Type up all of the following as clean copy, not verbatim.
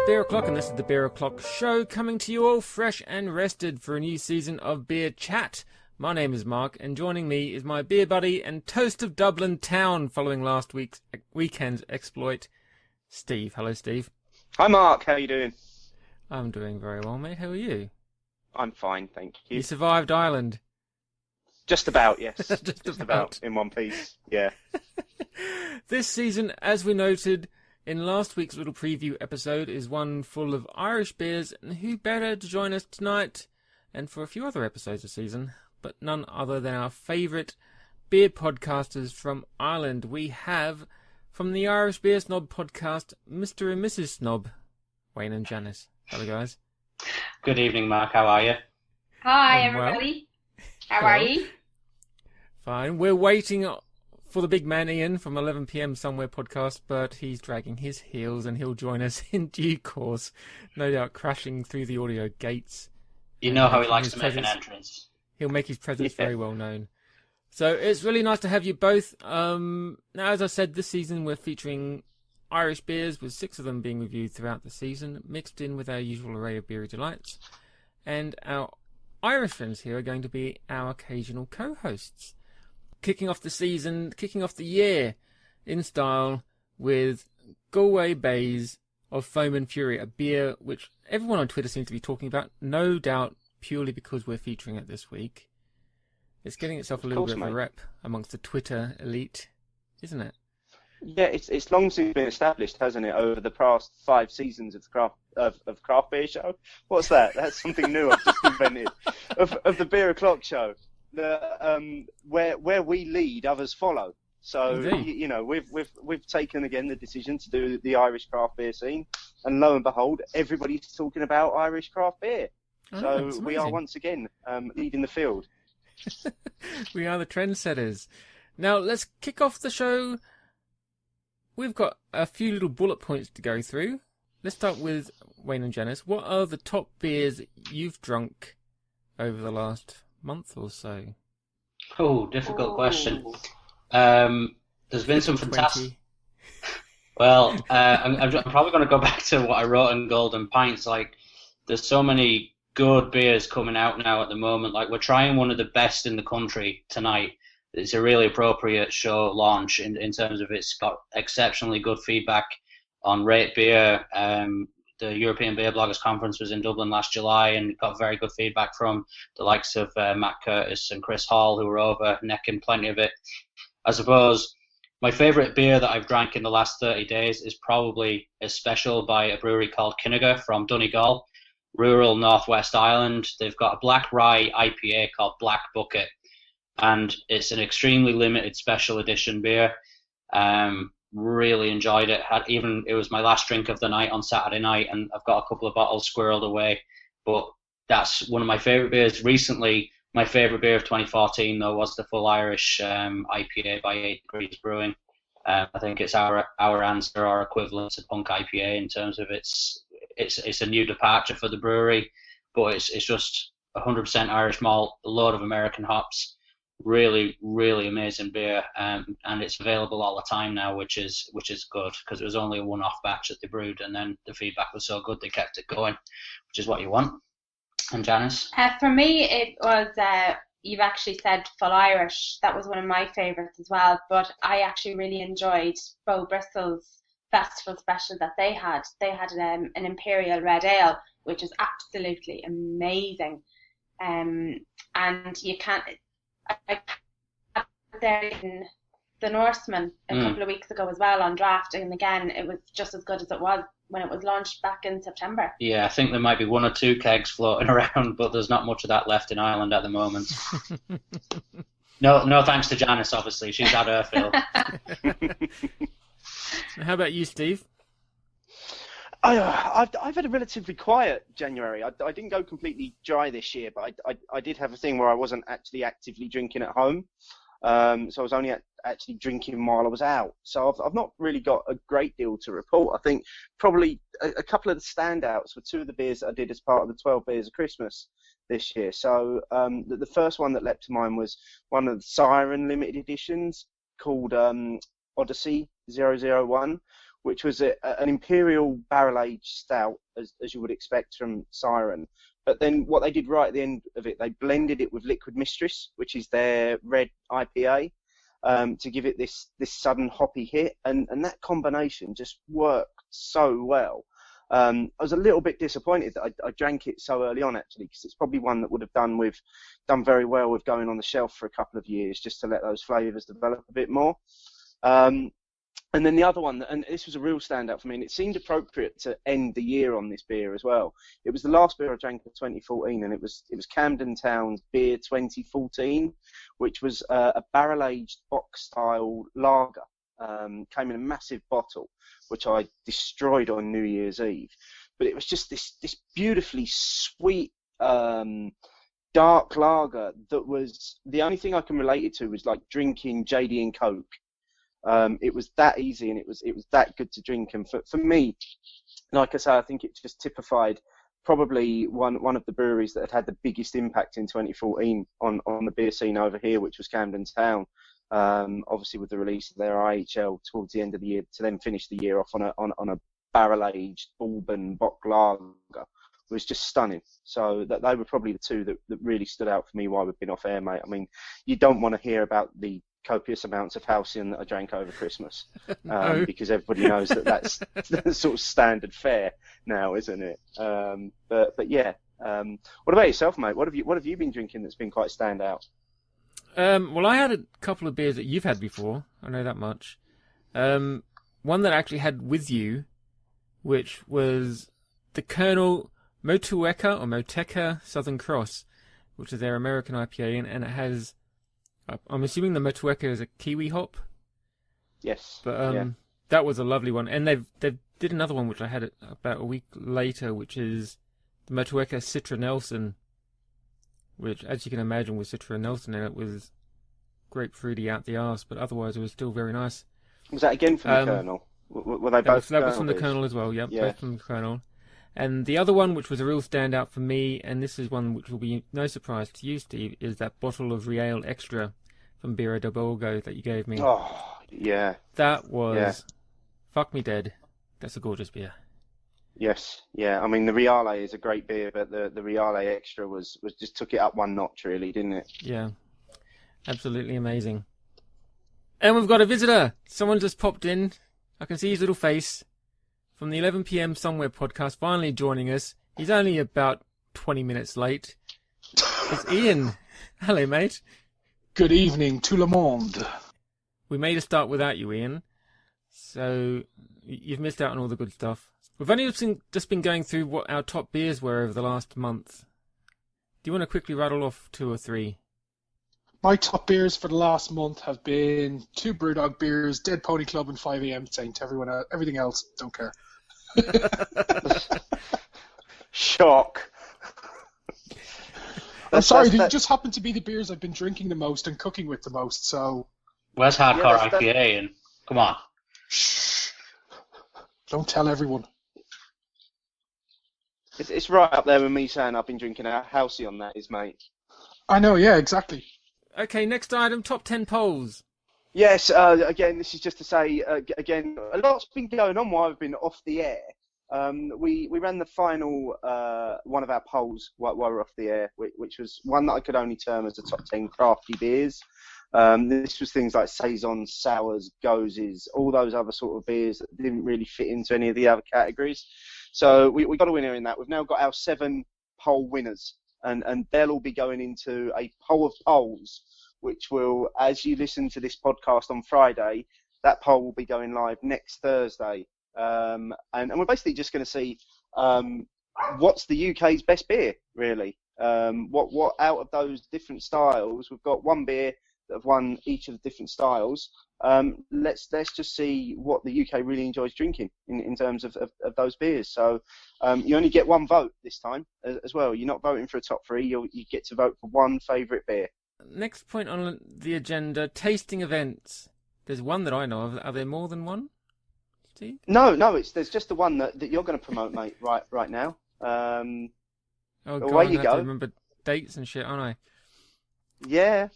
Beer O'Clock, and this is the Beer O'Clock Show, coming to you all fresh and rested for a new season of Beer Chat. My name is Mark, and joining me is my beer buddy and toast of Dublin town following last weekend's exploit, Steve. Hello, Steve. Hi, Mark. How are you doing? I'm doing very well, mate. How are you? I'm fine, thank you. You survived Ireland. Just about, yes. Just about in one piece, yeah. This season, as we noted in last week's little preview episode, is one full of Irish beers, and who better to join us tonight and for a few other episodes of the season, but none other than our favourite beer podcasters from Ireland. We have, from the Irish Beer Snob podcast, Mr. and Mrs. Snob, Wayne and Janice. Hello, guys. Good evening, Mark. How are you? Hi, everybody. How are you? Fine. We're waiting for the big man Ian from 11 p.m. Somewhere podcast, but he's dragging his heels and he'll join us in due course, no doubt crashing through the audio gates. You know how he likes to make an entrance. He'll make his presence very well known. So it's really nice to have you both. Now, as I said, this season we're featuring Irish beers, with 6 of them being reviewed throughout the season, mixed in with our usual array of beery delights. And our Irish friends here are going to be our occasional co-hosts. Kicking off the season, kicking off the year in style with Galway Bay's of Foam and Fury, a beer which everyone on Twitter seems to be talking about, no doubt purely because we're featuring it this week. It's getting itself a little bit of a rep amongst the Twitter elite, isn't it? Yeah, it's long since been established, hasn't it, over the past 5 seasons of the craft beer show? What's that? That's something new I've just invented. Of the Beer O'Clock show. Where we lead, others follow. So you know, we've taken again the decision to do the Irish craft beer scene, and lo and behold, everybody's talking about Irish craft beer. So we are once again leading the field. We are the trendsetters. Now let's kick off the show. We've got a few little bullet points to go through. Let's start with Wayne and Janice. What are the top beers you've drunk over the last month or so? Oh, difficult question. There's been some fantastic. Well, I'm probably going to go back to what I wrote in Golden Pints. Like, there's so many good beers coming out now at the moment. Like, we're trying one of the best in the country tonight. It's a really appropriate show launch in terms of it's got exceptionally good feedback on Rate Beer. The European Beer Bloggers Conference was in Dublin last July and got very good feedback from the likes of Matt Curtis and Chris Hall, who were over necking plenty of it. I suppose my favourite beer that I've drank in the last 30 days is probably a special by a brewery called Kinniger from Donegal, rural northwest Ireland. They've got a black rye IPA called Black Bucket, and it's an extremely limited special edition beer. Really enjoyed it. It was my last drink of the night on Saturday night, and I've got a couple of bottles squirreled away. But that's one of my favourite beers. Recently, my favourite beer of 2014 though was the Full Irish IPA by 8 Degrees Brewing. I think it's our answer or equivalent to Punk IPA in terms of it's a new departure for the brewery, but it's just 100% Irish malt, a load of American hops. Really, really amazing beer, and it's available all the time now, which is good, because it was only a one-off batch that they brewed, and then the feedback was so good they kept it going, which is what you want. And Janice? For me, it was, you've actually said Full Irish. That was one of my favourites as well, but I actually really enjoyed Bo Bristol's festival special that they had. They had an Imperial Red Ale, which is absolutely amazing, and you can't... I was there in the Norseman a couple of weeks ago as well on draft, and again it was just as good as it was when it was launched back in September. Yeah, I think there might be 1 or 2 kegs floating around, but there's not much of that left in Ireland at the moment. No thanks to Janice, obviously. She's had her fill. How about you, Steve? I've had a relatively quiet January. I didn't go completely dry this year, but I did have a thing where I wasn't actually actively drinking at home. So I was only actually drinking while I was out. So I've not really got a great deal to report. I think probably a couple of the standouts were 2 of the beers that I did as part of the 12 Beers of Christmas this year. So the first one that leapt to mind was one of the Siren limited editions called Odyssey 001, which was an imperial barrel-aged stout, as you would expect from Siren. But then what they did right at the end of it, they blended it with Liquid Mistress, which is their red IPA, to give it this sudden hoppy hit. And that combination just worked so well. I was a little bit disappointed that I drank it so early on, actually, because it's probably one that would have done very well with going on the shelf for a couple of years, just to let those flavours develop a bit more. And then the other one, and this was a real standout for me, and it seemed appropriate to end the year on this beer as well. It was the last beer I drank of 2014, and it was Camden Town's Beer 2014, which was a barrel-aged box-style lager. Came in a massive bottle, which I destroyed on New Year's Eve. But it was just this beautifully sweet, dark lager that was, the only thing I can relate it to was like drinking JD and Coke. It was that easy, and it was that good to drink. And for me, like I say, I think it just typified probably one of the breweries that had the biggest impact in 2014 on the beer scene over here, which was Camden Town. Obviously with the release of their IHL towards the end of the year, to then finish the year off on a barrel-aged bourbon bock lager was just stunning. So that they were probably the two that really stood out for me while we've been off air, mate. I mean, you don't want to hear about the copious amounts of Halcyon that I drank over Christmas, No. because everybody knows that's sort of standard fare now, isn't it? But yeah. What about yourself, mate? What have you been drinking that's been quite standout? Well, I had a couple of beers that you've had before. I know that much. One that I actually had with you, which was the Colonel Motueka Southern Cross, which is their American IPA, and it has, I'm assuming the Motueka is a Kiwi hop. Yes. But yeah. that was a lovely one. And they did another one, which I had about a week later, which is the Motueka Citra Nelson, which, as you can imagine, with Citra Nelson in it, was grapefruity out the arse, but otherwise it was still very nice. Was that again from the Colonel? Were they both? That was from the Colonel as well, yep, yeah. Both from the Colonel. And the other one, which was a real standout for me, and this is one which will be no surprise to you, Steve, is that bottle of Riel Extra from Bira de Borgo that you gave me. Oh, yeah. That was fuck me dead. That's a gorgeous beer. Yes, yeah. I mean, the Riale is a great beer, but the Riale Extra was just took it up one notch, really, didn't it? Yeah, absolutely amazing. And we've got a visitor. Someone just popped in. I can see his little face from the 11 p.m. Somewhere podcast, finally joining us. He's only about 20 minutes late. It's Ian. Hello, mate. Good evening, tout le monde. We made a start without you, Ian. So you've missed out on all the good stuff. We've only just been going through what our top beers were over the last month. Do you want to quickly rattle off 2 or 3? My top beers for the last month have been 2 Brewdog beers, Dead Pony Club and 5am Saint. Everything else, don't care. Shock. I'm sorry, they just happen to be the beers I've been drinking the most and cooking with the most, so... Where's Hardcore IPA? And come on. Shh. Don't tell everyone. It's right up there with me saying I've been drinking a Halcyon, that is, mate. I know, yeah, exactly. Okay, next item, top 10 polls. Yes, again, this is just to say, again, a lot's been going on while I've been off the air. We ran the final one of our polls while we're off the air, which was one that I could only term as a top 10 crafty beers. This was things like saisons, sours, gozes, all those other sort of beers that didn't really fit into any of the other categories. So we got a winner in that. We've now got our 7 poll winners, and they'll all be going into a poll of polls, which will, as you listen to this podcast on Friday, that poll will be going live next Thursday. And we're basically just going to see what's the UK's best beer, really. What out of those different styles, we've got one beer that have won each of the different styles. Let's just see what the UK really enjoys drinking in terms of those beers. So you only get one vote this time as well. You're not voting for a top 3. You get to vote for one favourite beer. Next point on the agenda, tasting events. There's one that I know of. Are there more than one, Steve? No, there's just the one that you're going to promote, mate, right now. Oh, God, away you I have go. to remember dates and shit, aren't I? Yeah.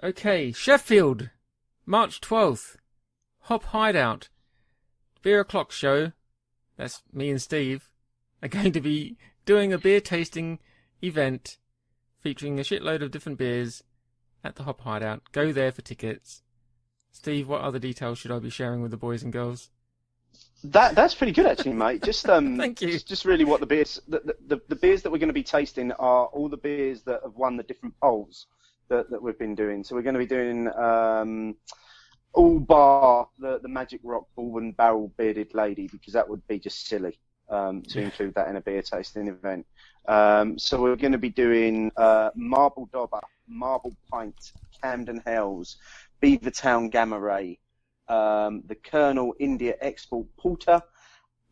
Okay, Sheffield, March 12th. Hop Hideout Beer O'Clock show. That's me and Steve are going to be doing a beer tasting event featuring a shitload of different beers at the Hop Hideout. Go there for tickets. Steve, what other details should I be sharing with the boys and girls? That's pretty good actually, mate. Just Thank you. Just really what the beers the beers that we're going to be tasting are all the beers that have won the different polls that we've been doing. So we're going to be doing all bar the Magic Rock Bourbon Barrel Bearded Lady, because that would be just silly to include that in a beer tasting event. So we're going to be doing Marble Dobber, Marble Pint, Camden Hells, Beavertown Gamma Ray, the Colonel India Export Porter,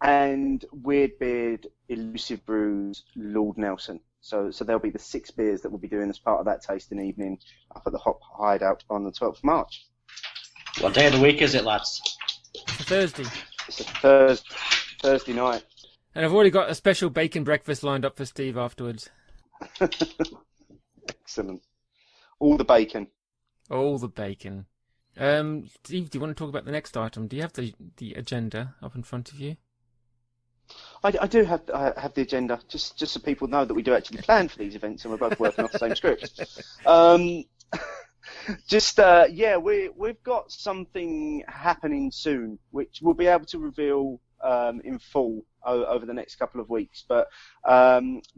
and Weird Beard Elusive Brews Lord Nelson. So there'll be the 6 beers that we'll be doing as part of that tasting evening up at the Hop Hideout on the 12th of March. What day of the week is it, lads? It's a Thursday. It's a Thursday night. And I've already got a special bacon breakfast lined up for Steve afterwards. Excellent. All the bacon. All the bacon. Steve, do you want to talk about the next item? Do you have the agenda up in front of you? I do have the agenda, just so people know that we do actually plan for these events and we're both working off the same script. We've got something happening soon, which we'll be able to reveal in full over the next couple of weeks. But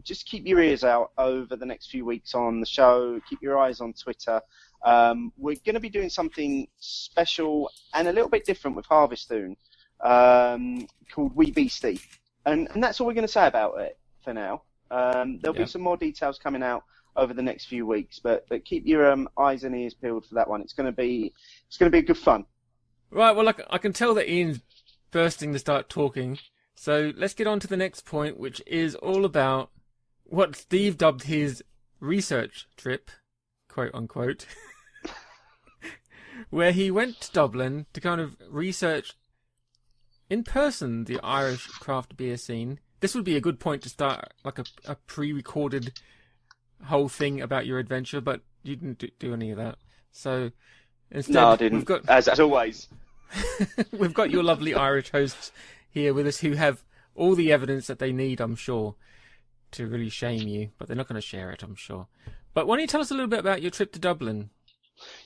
just keep your ears out over the next few weeks on the show. Keep your eyes on Twitter. We're going to be doing something special and a little bit different with Harvestoon called Wee Beastie. And that's all we're going to say about it for now. There'll be some more details coming out over the next few weeks, but keep your eyes and ears peeled for that one. It's going to be a good fun. Right. Well, I can tell that Ian's bursting to start talking. So let's get on to the next point, which is all about what Steve dubbed his research trip, quote unquote, where he went to Dublin to kind of research in person the Irish craft beer scene. This would be a good point to start like a pre-recorded whole thing about your adventure, but you didn't do any of that. So instead, no, I didn't. As always, we've got your lovely Irish hosts here with us who have all the evidence that they need, I'm sure, to really shame you, but they're not going to share it, I'm sure. But why don't you tell us a little bit about your trip to Dublin?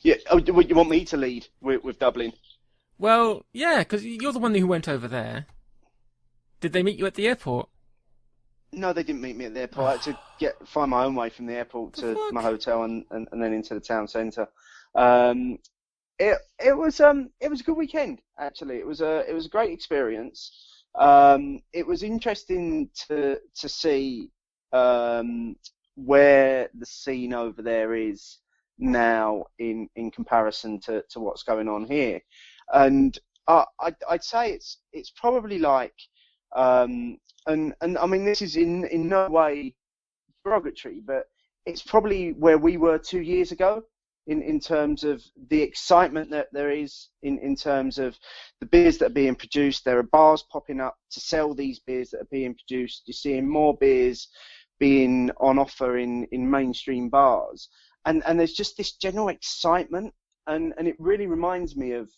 Yeah, you want me to lead with Dublin? Well, yeah, because you're the one who went over there. Did they meet you at the airport? No, they didn't meet me at the airport. I had to find my own way from the airport to my hotel and then into the town centre. It was a good weekend actually. It was a great experience. It was interesting to see where the scene over there is now in comparison to what's going on here, and I'd say it's probably like and I mean this is in no way derogatory, but it's probably where we were 2 years ago in terms of the excitement that there is in terms of the beers that are being produced. There are bars popping up to sell these beers that are being produced. You're seeing more beers being on offer in mainstream bars, and there's just this general excitement, and it really reminds me of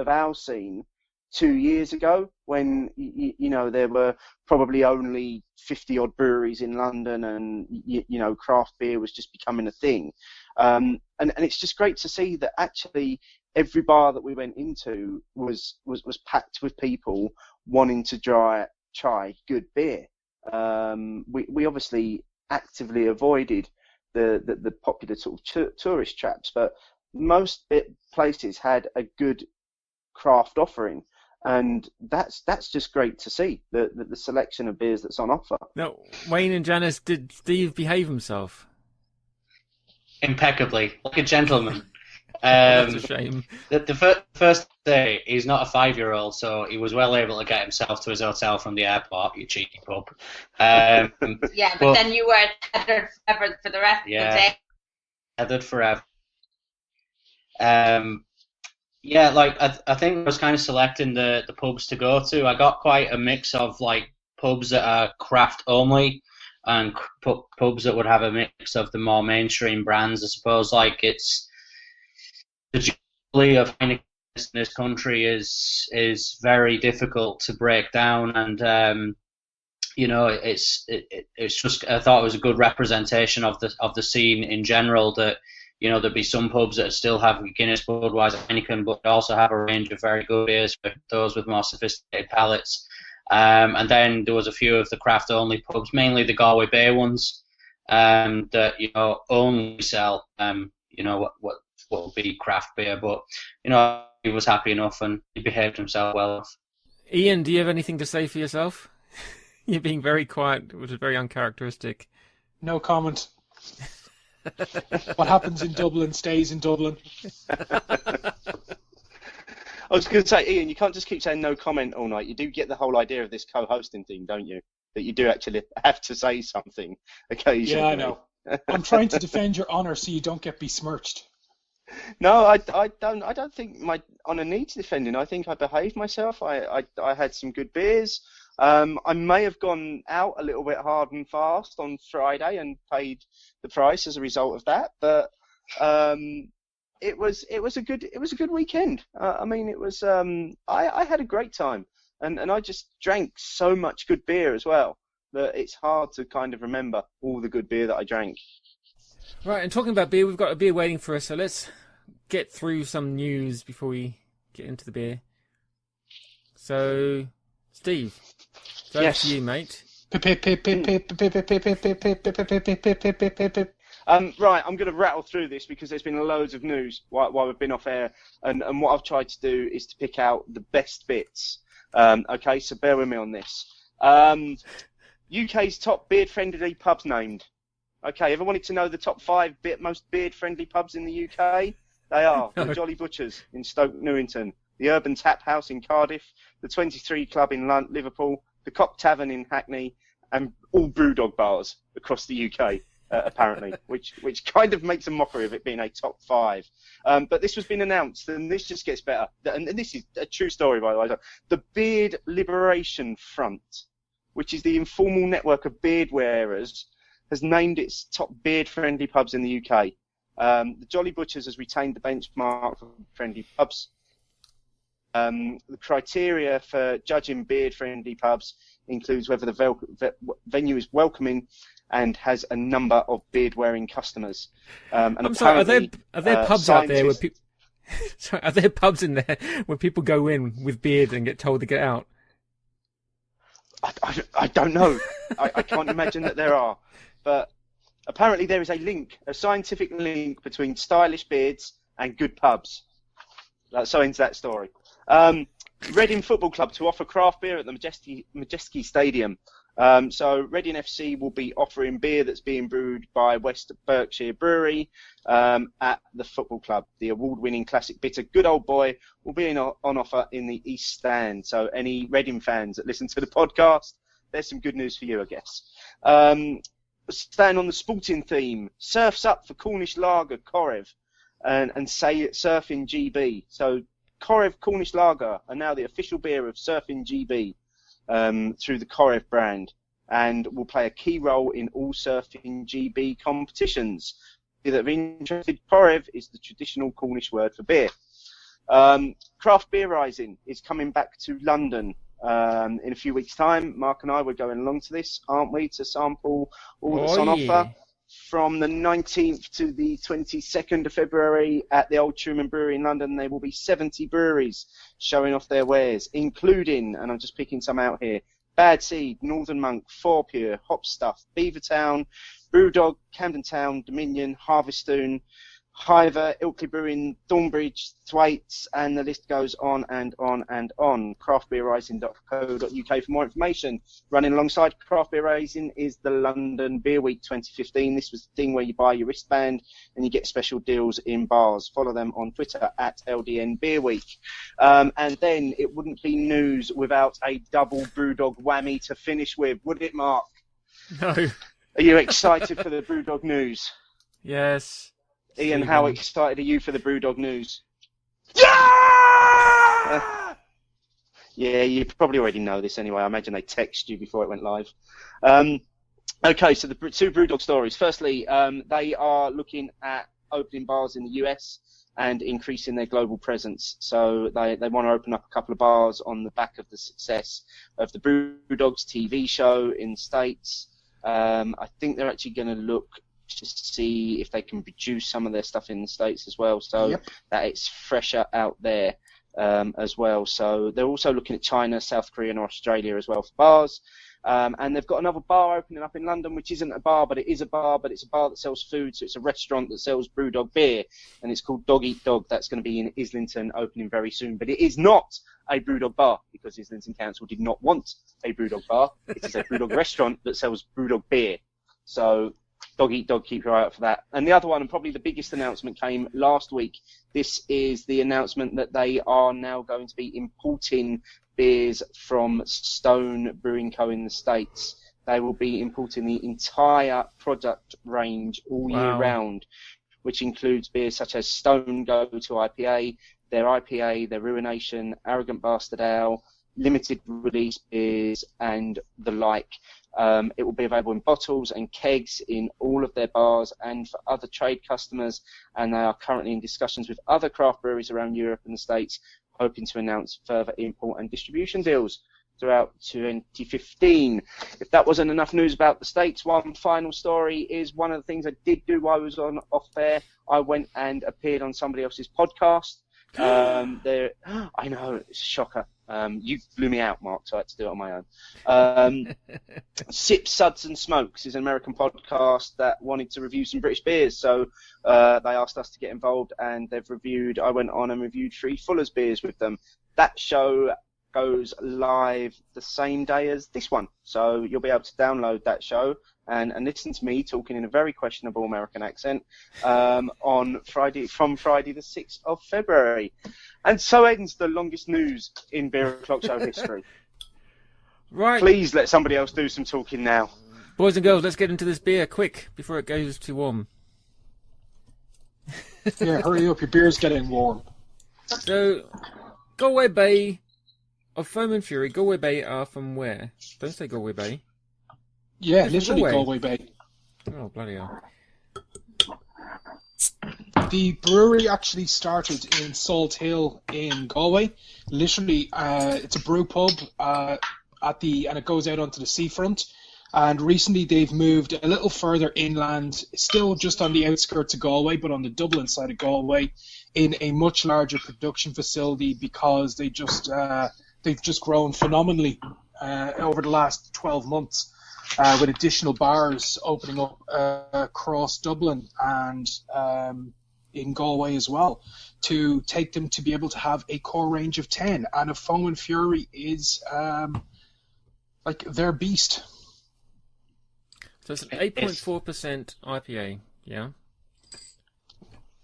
our scene 2 years ago when you know there were probably only 50 odd breweries in London, and you know craft beer was just becoming a thing, and it's just great to see that actually every bar that we went into was packed with people wanting to try good beer. We obviously actively avoided the popular sort of tourist traps, but most places had a good craft offering, and that's just great to see the selection of beers that's on offer. Now, Wayne and Janice, did Steve behave himself? Impeccably, like a gentleman. That's a shame. The first day, he's not a 5-year-old, so he was well able to get himself to his hotel from the airport, you cheeky pup. Yeah, but then you were tethered forever for the rest of the day. Tethered forever. Yeah, like I think I was kind of selecting the pubs to go to. I got quite a mix of like pubs that are craft only and pubs that would have a mix of the more mainstream brands. I suppose like it's the Jubilee of Heineken in this country is very difficult to break down, and it's just, I thought it was a good representation of the scene in general, that there'd be some pubs that still have Guinness, Budweiser, Heineken, but also have a range of very good beers for those with more sophisticated palates. And then there was a few of the craft only pubs, mainly the Galway Bay ones, that only sell what will be craft beer. But he was happy enough and he behaved himself well. Ian, do you have anything to say for yourself? You're being very quiet, which is very uncharacteristic. No comment. What happens in Dublin stays in Dublin. I was going to say, Ian, you can't just keep saying no comment all night. You do get the whole idea of this co-hosting thing, don't you? That you do actually have to say something occasionally. Yeah, I know. I'm trying to defend your honour so you don't get besmirched. No, I don't think my honour needs defending. I think I behaved myself. I had some good beers. I may have gone out a little bit hard and fast on Friday and paid the price as a result of that, but it was a good weekend. It was I had a great time, and I just drank so much good beer as well that it's hard to kind of remember all the good beer that I drank. Right, and talking about beer, we've got a beer waiting for us, so let's get through some news before we get into the beer. So, Steve, yes, to you, mate. Right, I'm going to rattle through this because there's been loads of news while we've been off air, and what I've tried to do is to pick out the best bits. Okay, so bear with me on this. UK's top beard-friendly pubs named. Okay, ever wanted to know the top 5 most beard-friendly pubs in the UK? They are the Jolly Butchers in Stoke Newington, the Urban Tap House in Cardiff, the 23 Club in Liverpool, the Cock Tavern in Hackney, and all Brewdog bars across the UK, apparently, which kind of makes a mockery of it being a top 5. But this has been announced, and this just gets better. And this is a true story, by the way. The Beard Liberation Front, which is the informal network of beard wearers, has named its top beard-friendly pubs in the UK. The Jolly Butchers has retained the benchmark for friendly pubs. The criteria for judging beard-friendly pubs includes whether the venue is welcoming and has a number of beard-wearing customers. I'm sorry, are there pubs out there where people? Sorry, are there pubs in there where people go in with beard and get told to get out? I don't know. I can't imagine that there are. But apparently there is a scientific link between stylish beards and good pubs. So ends that story. Reading Football Club to offer craft beer at the Majeski Stadium. So Reading FC will be offering beer that's being brewed by West Berkshire Brewery at the football club. The award-winning classic bitter Good Old Boy will be on offer in the East Stand. So any Reading fans that listen to the podcast, there's some good news for you, I guess. Staying on the sporting theme, Surf's Up for Cornish Lager Corev and say Surfing GB. So Corev Cornish Lager are now the official beer of Surfing GB through the Corev brand, and will play a key role in all Surfing GB competitions. If you're interested, Corev is the traditional Cornish word for beer. Craft Beer Rising is coming back to London in a few weeks' time. Mark and I were going along to this, aren't we, to sample all that's on offer. From the 19th to the 22nd of February at the Old Truman Brewery in London, there will be 70 breweries showing off their wares, including, and I'm just picking some out here, Bad Seed, Northern Monk, Four Pure, Hop Stuff, Beavertown, Brewdog, Camden Town, Dominion, Harvestoon, Hiver, Ilkley Brewing, Thornbridge, Thwaites, and the list goes on and on and on. Craftbeerrising.co.uk for more information. Running alongside Craft Beer Rising is the London Beer Week 2015. This was the thing where you buy your wristband and you get special deals in bars. Follow them on Twitter at LDN Beer Week. And then it wouldn't be news without a double Brewdog whammy to finish with, would it, Mark? No. Are you excited for the Brewdog news? Yes. Ian, how excited are you for the Brewdog news? Yeah! Yeah, you probably already know this anyway. I imagine they texted you before it went live. Okay, so the two Brewdog stories. Firstly, they are looking at opening bars in the US and increasing their global presence. So they want to open up a couple of bars on the back of the success of the Brewdogs TV show in the States. I think they're actually going to look to see if they can produce some of their stuff in the States as well, so that it's fresher out there as well. So they're also looking at China, South Korea and Australia as well for bars. And they've got another bar opening up in London, which isn't a bar, but it is a bar, but it's a bar that sells food, so it's a restaurant that sells Brewdog beer, and it's called Dog Eat Dog. That's going to be in Islington, opening very soon. But it is not a Brewdog bar, because Islington Council did not want a Brewdog bar. It is a Brewdog restaurant that sells Brewdog beer. So Dog Eat Dog, keep your eye out for that. And the other one, and probably the biggest announcement, came last week. This is the announcement that they are now going to be importing beers from Stone Brewing Co. in the States. They will be importing the entire product range all year round, which includes beers such as Stone Go-To IPA, their Ruination, Arrogant Bastard Ale, limited release beers, and the like. It will be available in bottles and kegs in all of their bars and for other trade customers, and they are currently in discussions with other craft breweries around Europe and the States, hoping to announce further import and distribution deals throughout 2015. If that wasn't enough news about the States, one final story is one of the things I did do while I was off there. I went and appeared on somebody else's podcast. I know, it's a shocker. You blew me out, Mark, so I had to do it on my own. Sips, Suds and Smokes is an American podcast that wanted to review some British beers, so they asked us to get involved, and I went on and reviewed 3 Fuller's beers with them. That show goes live the same day as this one, so you'll be able to download that show and listen to me talking in a very questionable American accent from Friday the 6th of February. And so ends the longest news in Beer O'Clock Show history. Right. Please let somebody else do some talking now. Boys and girls, let's get into this beer quick before it goes too warm. Yeah, hurry up, your beer's getting warm. So, Galway Bay of Foam and Fury. Galway Bay are from where? Don't say Galway Bay. Yeah, It's literally Galway. Galway Bay. Oh, bloody hell. The brewery actually started in Salt Hill in Galway. Literally, it's a brew pub and it goes out onto the seafront. And recently they've moved a little further inland, still just on the outskirts of Galway, but on the Dublin side of Galway, in a much larger production facility, because they've just grown phenomenally over the last 12 months. With additional bars opening up across Dublin and in Galway as well, to take them to be able to have a core range of 10. And a Foam and Fury is like their beast. So it's an 8.4% IPA, yeah?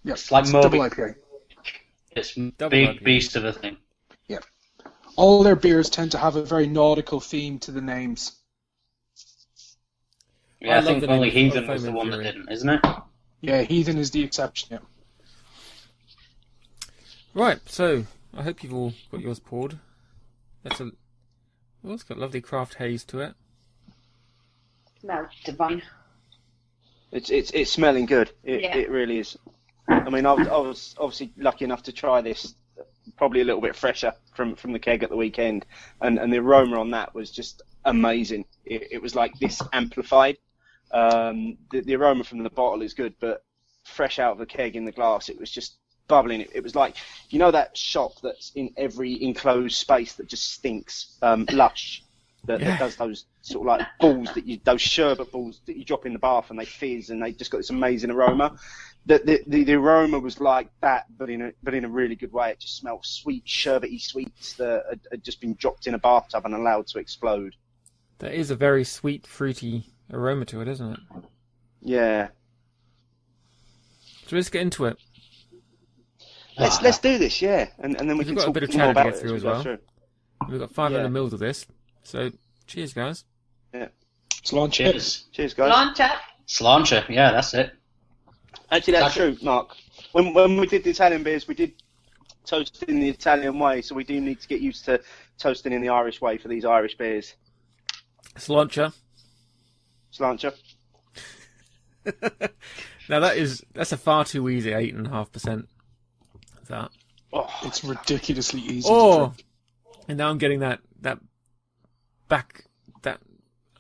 Yeah, It's like double Moby. IPA. It's Double big IPA. beast of a thing. Yeah. All their beers tend to have a very nautical theme to the names. Yeah, I love think the only name of Heathen Foam was the and one that Fury. didn't, isn't it? Yeah, Heathen is the exception, yeah. Right, so I hope you've all got yours poured. It's got lovely craft haze to it. No, divine. It's smelling good. It really is. I mean, I was obviously lucky enough to try this, probably a little bit fresher from the keg at the weekend, and the aroma on that was just amazing. It was like this amplified. The aroma from the bottle is good, but fresh out of the keg in the glass, it was just bubbling. It was like, you know, that shop that's in every enclosed space that just stinks, Lush, that does those sort of like balls those sherbet balls that you drop in the bath and they fizz and they just got this amazing aroma. The aroma was like that, but in a really good way. It just smelled sweet, sherbety sweets that had just been dropped in a bathtub and allowed to explode. There is a very sweet, fruity aroma to it, isn't it? Yeah. So let's get into it. Let's do this, yeah, and then we We've can got a talk bit of more chat to about get it through we as go well. through. We've got 500 mils of this. So, cheers, guys. Yeah. Sláinte. Cheers. Cheers, guys. Launch up. Sláinte, yeah, that's it. Actually, that's true, Mark. When we did the Italian beers, we did toast in the Italian way, so we do need to get used to toasting in the Irish way for these Irish beers. Sláinte. Sláinte. Now that's a far too easy 8.5%. that. Oh, It's ridiculously easy to Oh, drink. and now I'm getting that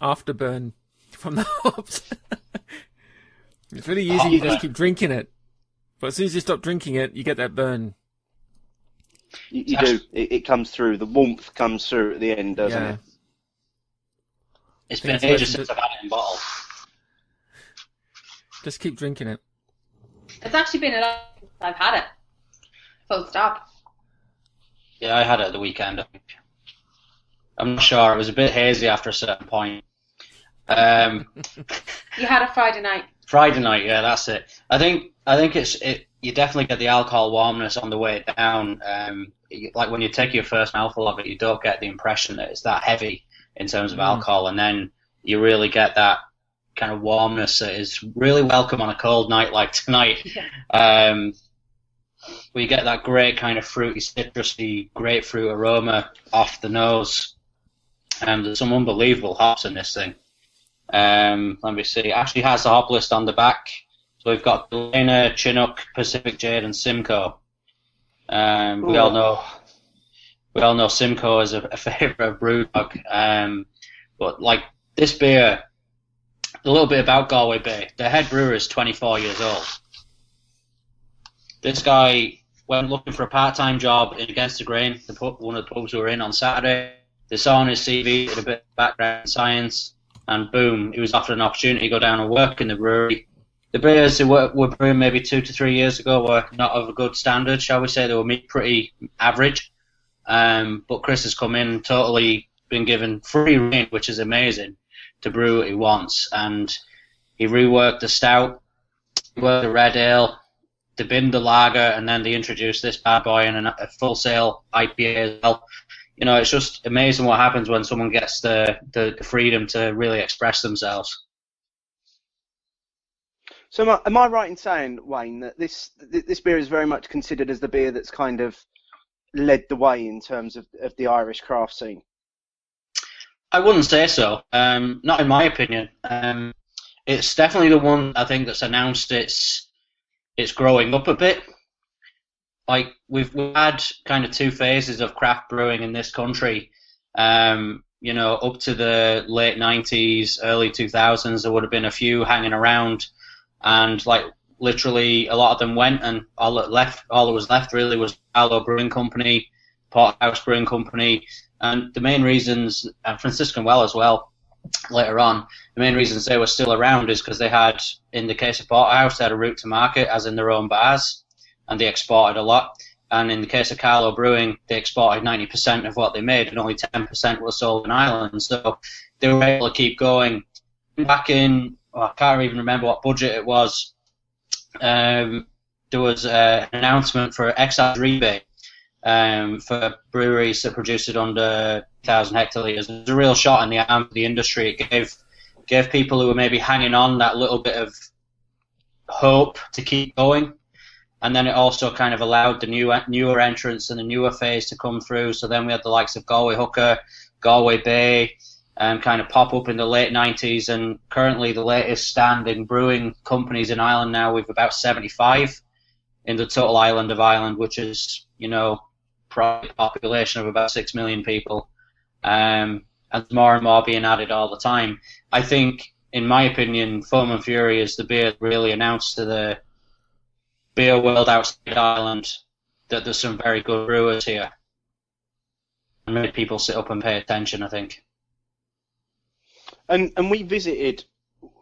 afterburn from the hops. It's really easy to just keep drinking it, but as soon as you stop drinking it, you get that burn. you do. It comes through. The warmth comes through at the end, doesn't it? It's I think been it's ages worth since I've had it in bottle. Just keep drinking it. It's actually been a long time since I've had it. Full stop. Yeah, I had it at the weekend, I think. I'm not sure. It was a bit hazy after a certain point. You had a Friday night. Friday night, yeah, that's it. I think you definitely get the alcohol warmness on the way down. Like when you take your first mouthful of it, you don't get the impression that it's that heavy in terms of alcohol, and then you really get that kind of warmness that is really welcome on a cold night like tonight. Yeah. Where you get that great kind of fruity, citrusy grapefruit aroma off the nose. There's some unbelievable hops in this thing. Let me see. It actually has the hop list on the back. So we've got Galena, Chinook, Pacific Jade, and Simcoe. We all know Simcoe is a favourite of Brewdog. But like this beer, a little bit about Galway Bay. The head brewer is 24 years old. This guy went looking for a part-time job in Against the Grain, one of the pubs we were in on Saturday. They saw on his CV, did a bit of background in science, and boom, he was offered an opportunity to go down and work in the brewery. The beers they were brewing maybe 2 to 3 years ago were not of a good standard, shall we say. They were pretty average. But Chris has come in and totally been given free rein, which is amazing, to brew what he wants. And he reworked the stout, worked the red ale, they binned the lager, and then they introduced this bad boy in a full sale IPA as well. You know, it's just amazing what happens when someone gets the freedom to really express themselves. So am I right in saying, Wayne, that this beer is very much considered as the beer that's kind of led the way in terms of the Irish craft scene? I wouldn't say so. Not in my opinion. It's definitely the one I think that's announced it's growing up a bit. Like we've had kind of two phases of craft brewing in this country. You know, up to the late 90s, early 2000s, there would have been a few hanging around, and like literally a lot of them went, and all that was left really was Gallo Brewing Company, Porthouse Brewing Company, and the main reasons, and Franciscan Well as well, later on, the main reasons they were still around is because they had, in the case of Porterhouse, they had a route to market, as in their own bars, and they exported a lot. And in the case of Carlo Brewing, they exported 90% of what they made, and only 10% was sold in Ireland. So they were able to keep going. Back in, I can't even remember what budget it was, there was an announcement for excise rebate for breweries that produced it under 1,000 hectolitres. It was a real shot in the arm for the industry. It gave people who were maybe hanging on that little bit of hope to keep going. And then it also kind of allowed the newer entrants and the newer phase to come through. So then we had the likes of Galway Hooker, Galway Bay, kind of pop up in the late 90s. And currently the latest standing brewing companies in Ireland now, we've about 75 in the total island of Ireland, which is, you know, probably a population of about 6 million people. And more and more being added all the time. I think, in my opinion, Foam and Fury is the beer that really announced to the beer world outside Ireland that there's some very good brewers here, and made people sit up and pay attention, I think. And we visited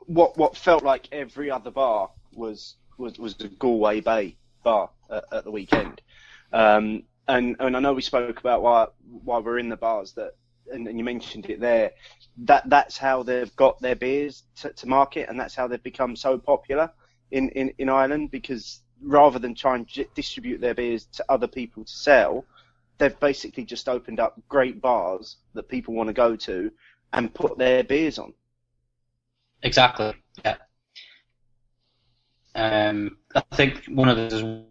what felt like every other bar was the Galway Bay bar at the weekend, and I know we spoke about why we're in the bars, that and you mentioned it there, that's how they've got their beers to market, and that's how they've become so popular in Ireland, because rather than try and distribute their beers to other people to sell, they've basically just opened up great bars that people want to go to and put their beers on. Exactly, yeah. I think one of the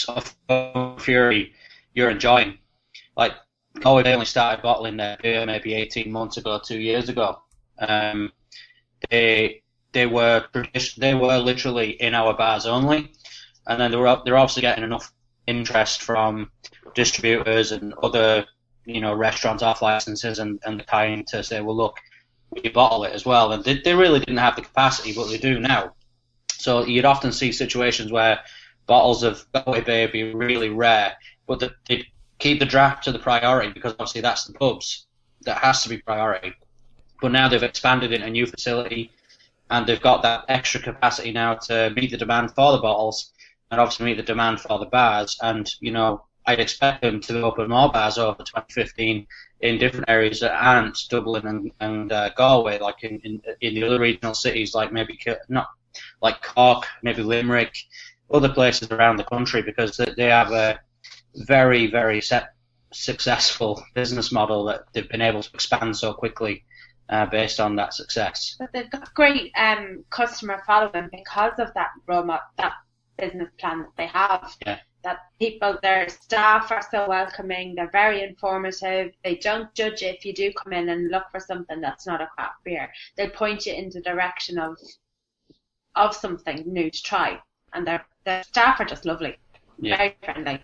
of Fury you're enjoying, like Galway Bay only started bottling their beer maybe 18 months ago, 2 years ago. They were literally in our bars only, and then they're obviously getting enough interest from distributors and other, restaurants off licenses and the kind to say, well, look, we bottle it as well. And they really didn't have the capacity, but they do now. So you'd often see situations where bottles of Galway Bay be really rare, but they keep the draft to the priority because obviously that's the pubs. That has to be priority. But now they've expanded in a new facility and they've got that extra capacity now to meet the demand for the bottles and obviously meet the demand for the bars. And, I'd expect them to open more bars over 2015 in different areas that aren't Dublin and Galway, like in the other regional cities, like maybe not like Cork, maybe Limerick, other places around the country, because they have a very, very successful business model that they've been able to expand so quickly based on that success. But they've got great customer following because of that business plan that they have. Yeah. That their staff are so welcoming, they're very informative, they don't judge you if you do come in and look for something that's not a craft beer. They'll point you in the direction of something new to try. And their staff are just lovely, very friendly.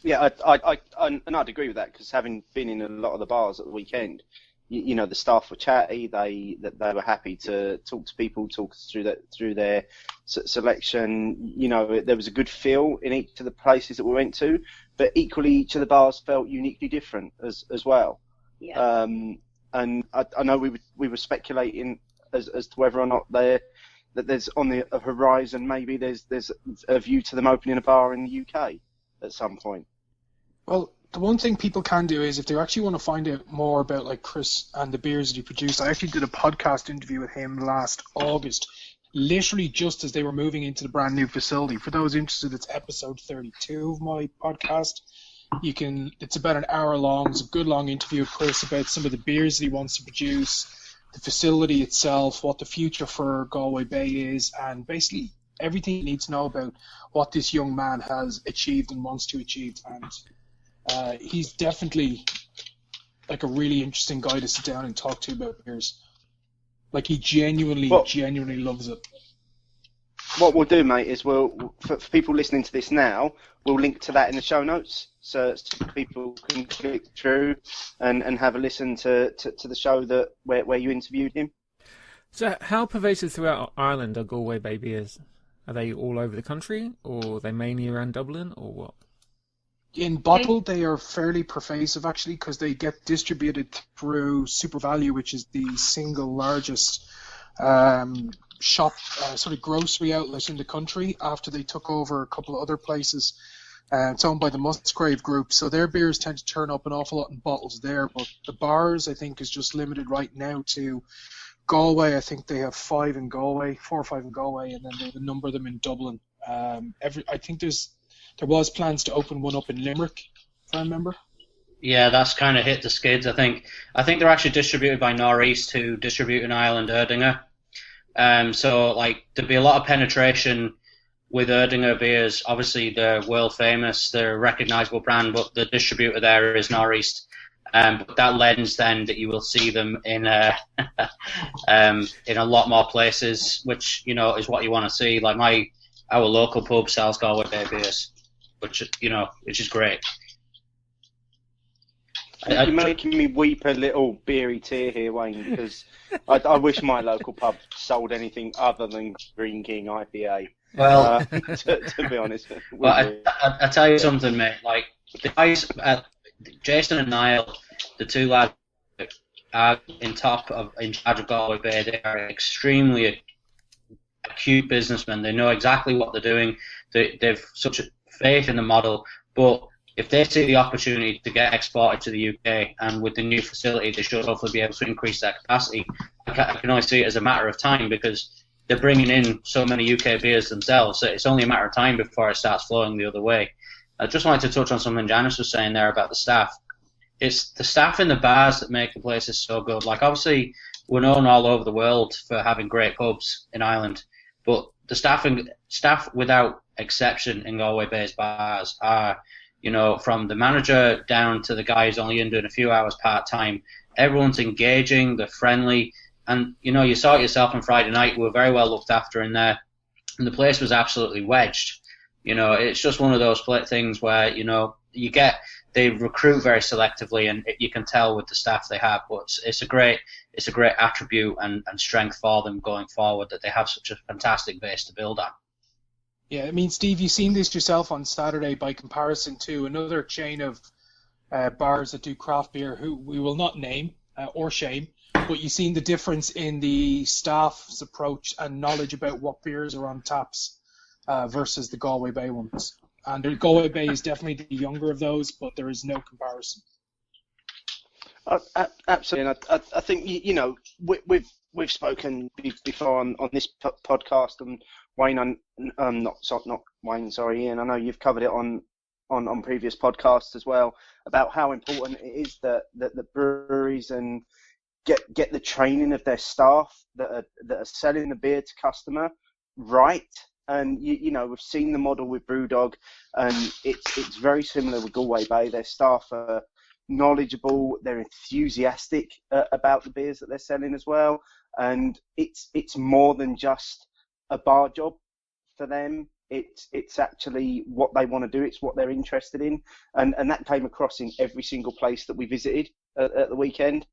Yeah, I'd agree with that, because having been in a lot of the bars at the weekend, the staff were chatty. They were happy to talk to people, talk through their selection. There was a good feel in each of the places that we went to, but equally each of the bars felt uniquely different as well. Yeah. And I know we were speculating as to whether or not there's on the horizon, maybe there's a view to them opening a bar in the UK at some point. Well, the one thing people can do is if they actually want to find out more about like Chris and the beers that he produced, I actually did a podcast interview with him last August, literally just as they were moving into the brand new facility. For those interested, it's episode 32 of my podcast. It's about an hour long. It's a good long interview with Chris about some of the beers that he wants to produce, the facility itself, what the future for Galway Bay is, and basically everything you need to know about what this young man has achieved and wants to achieve. And he's definitely like a really interesting guy to sit down and talk to about beers. Like he genuinely loves it. What we'll do, mate, is for people listening to this now, we'll link to that in the show notes, so people can click through and have a listen to the show where you interviewed him. So how pervasive throughout Ireland are Galway Bay beers? Are they all over the country, or are they mainly around Dublin, or what? In bottle, they are fairly pervasive, actually, because they get distributed through Super Value, which is the single largest shop, sort of grocery outlet in the country, after they took over a couple of other places. It's owned by the Musgrave Group, so their beers tend to turn up an awful lot in bottles there. But the bars, I think, is just limited right now to Galway. I think they have 4 or 5 in Galway, and then they have a number of them in Dublin. I think there was plans to open one up in Limerick, if I remember. Yeah, that's kind of hit the skids, I think. I think they're actually distributed by Northeast, who distribute in Ireland Erdinger. So, there'd be a lot of penetration with Erdinger beers. Obviously, they're world famous, they're a recognisable brand, but the distributor there is Northeast. But that lends then that you will see them in a lot more places, which, is what you want to see. Like our local pub sells Galway Bay beers, which is great. You're making me weep a little beery tear here, Wayne, because I wish my local pub sold anything other than Green King IPA. Well, to be honest. Well, I tell you something, mate. Like the guys, Jason and Niall, the two lads are in charge of Galway Bay. They are extremely acute businessmen. They know exactly what they're doing. They've such a faith in the model, but if they see the opportunity to get exported to the UK, and with the new facility, they should hopefully be able to increase their capacity. I can only see it as a matter of time, because they're bringing in so many UK beers themselves, so it's only a matter of time before it starts flowing the other way. I just wanted to touch on something Janice was saying there about the staff. It's the staff in the bars that make the places so good. Like, obviously, we're known all over the world for having great pubs in Ireland, but the staff without exception in Galway Bay's bars are, from the manager down to the guy who's only in doing a few hours part-time, everyone's engaging, they're friendly, and, you saw it yourself on Friday night. We were very well looked after in there, and the place was absolutely wedged. It's just one of those things where, they recruit very selectively, and you can tell with the staff they have. But it's a great attribute and strength for them going forward that they have such a fantastic base to build on. Yeah, I mean, Steve, you've seen this yourself on Saturday by comparison to another chain of bars that do craft beer, who we will not name or shame, but you've seen the difference in the staff's approach and knowledge about what beers are on taps versus the Galway Bay ones. And the Galway Bay is definitely the younger of those, but there is no comparison. Absolutely, and I think we've spoken before on this podcast, and Wayne, not Wayne, sorry, Ian. I know you've covered it on previous podcasts as well about how important it is that the breweries and get the training of their staff that are selling the beer to customer right. And we've seen the model with BrewDog, and it's very similar with Galway Bay. Their staff are knowledgeable, they're enthusiastic about the beers that they're selling as well, and it's more than just a bar job for them. It's actually what they want to do. It's what they're interested in, and that came across in every single place that we visited at the weekend.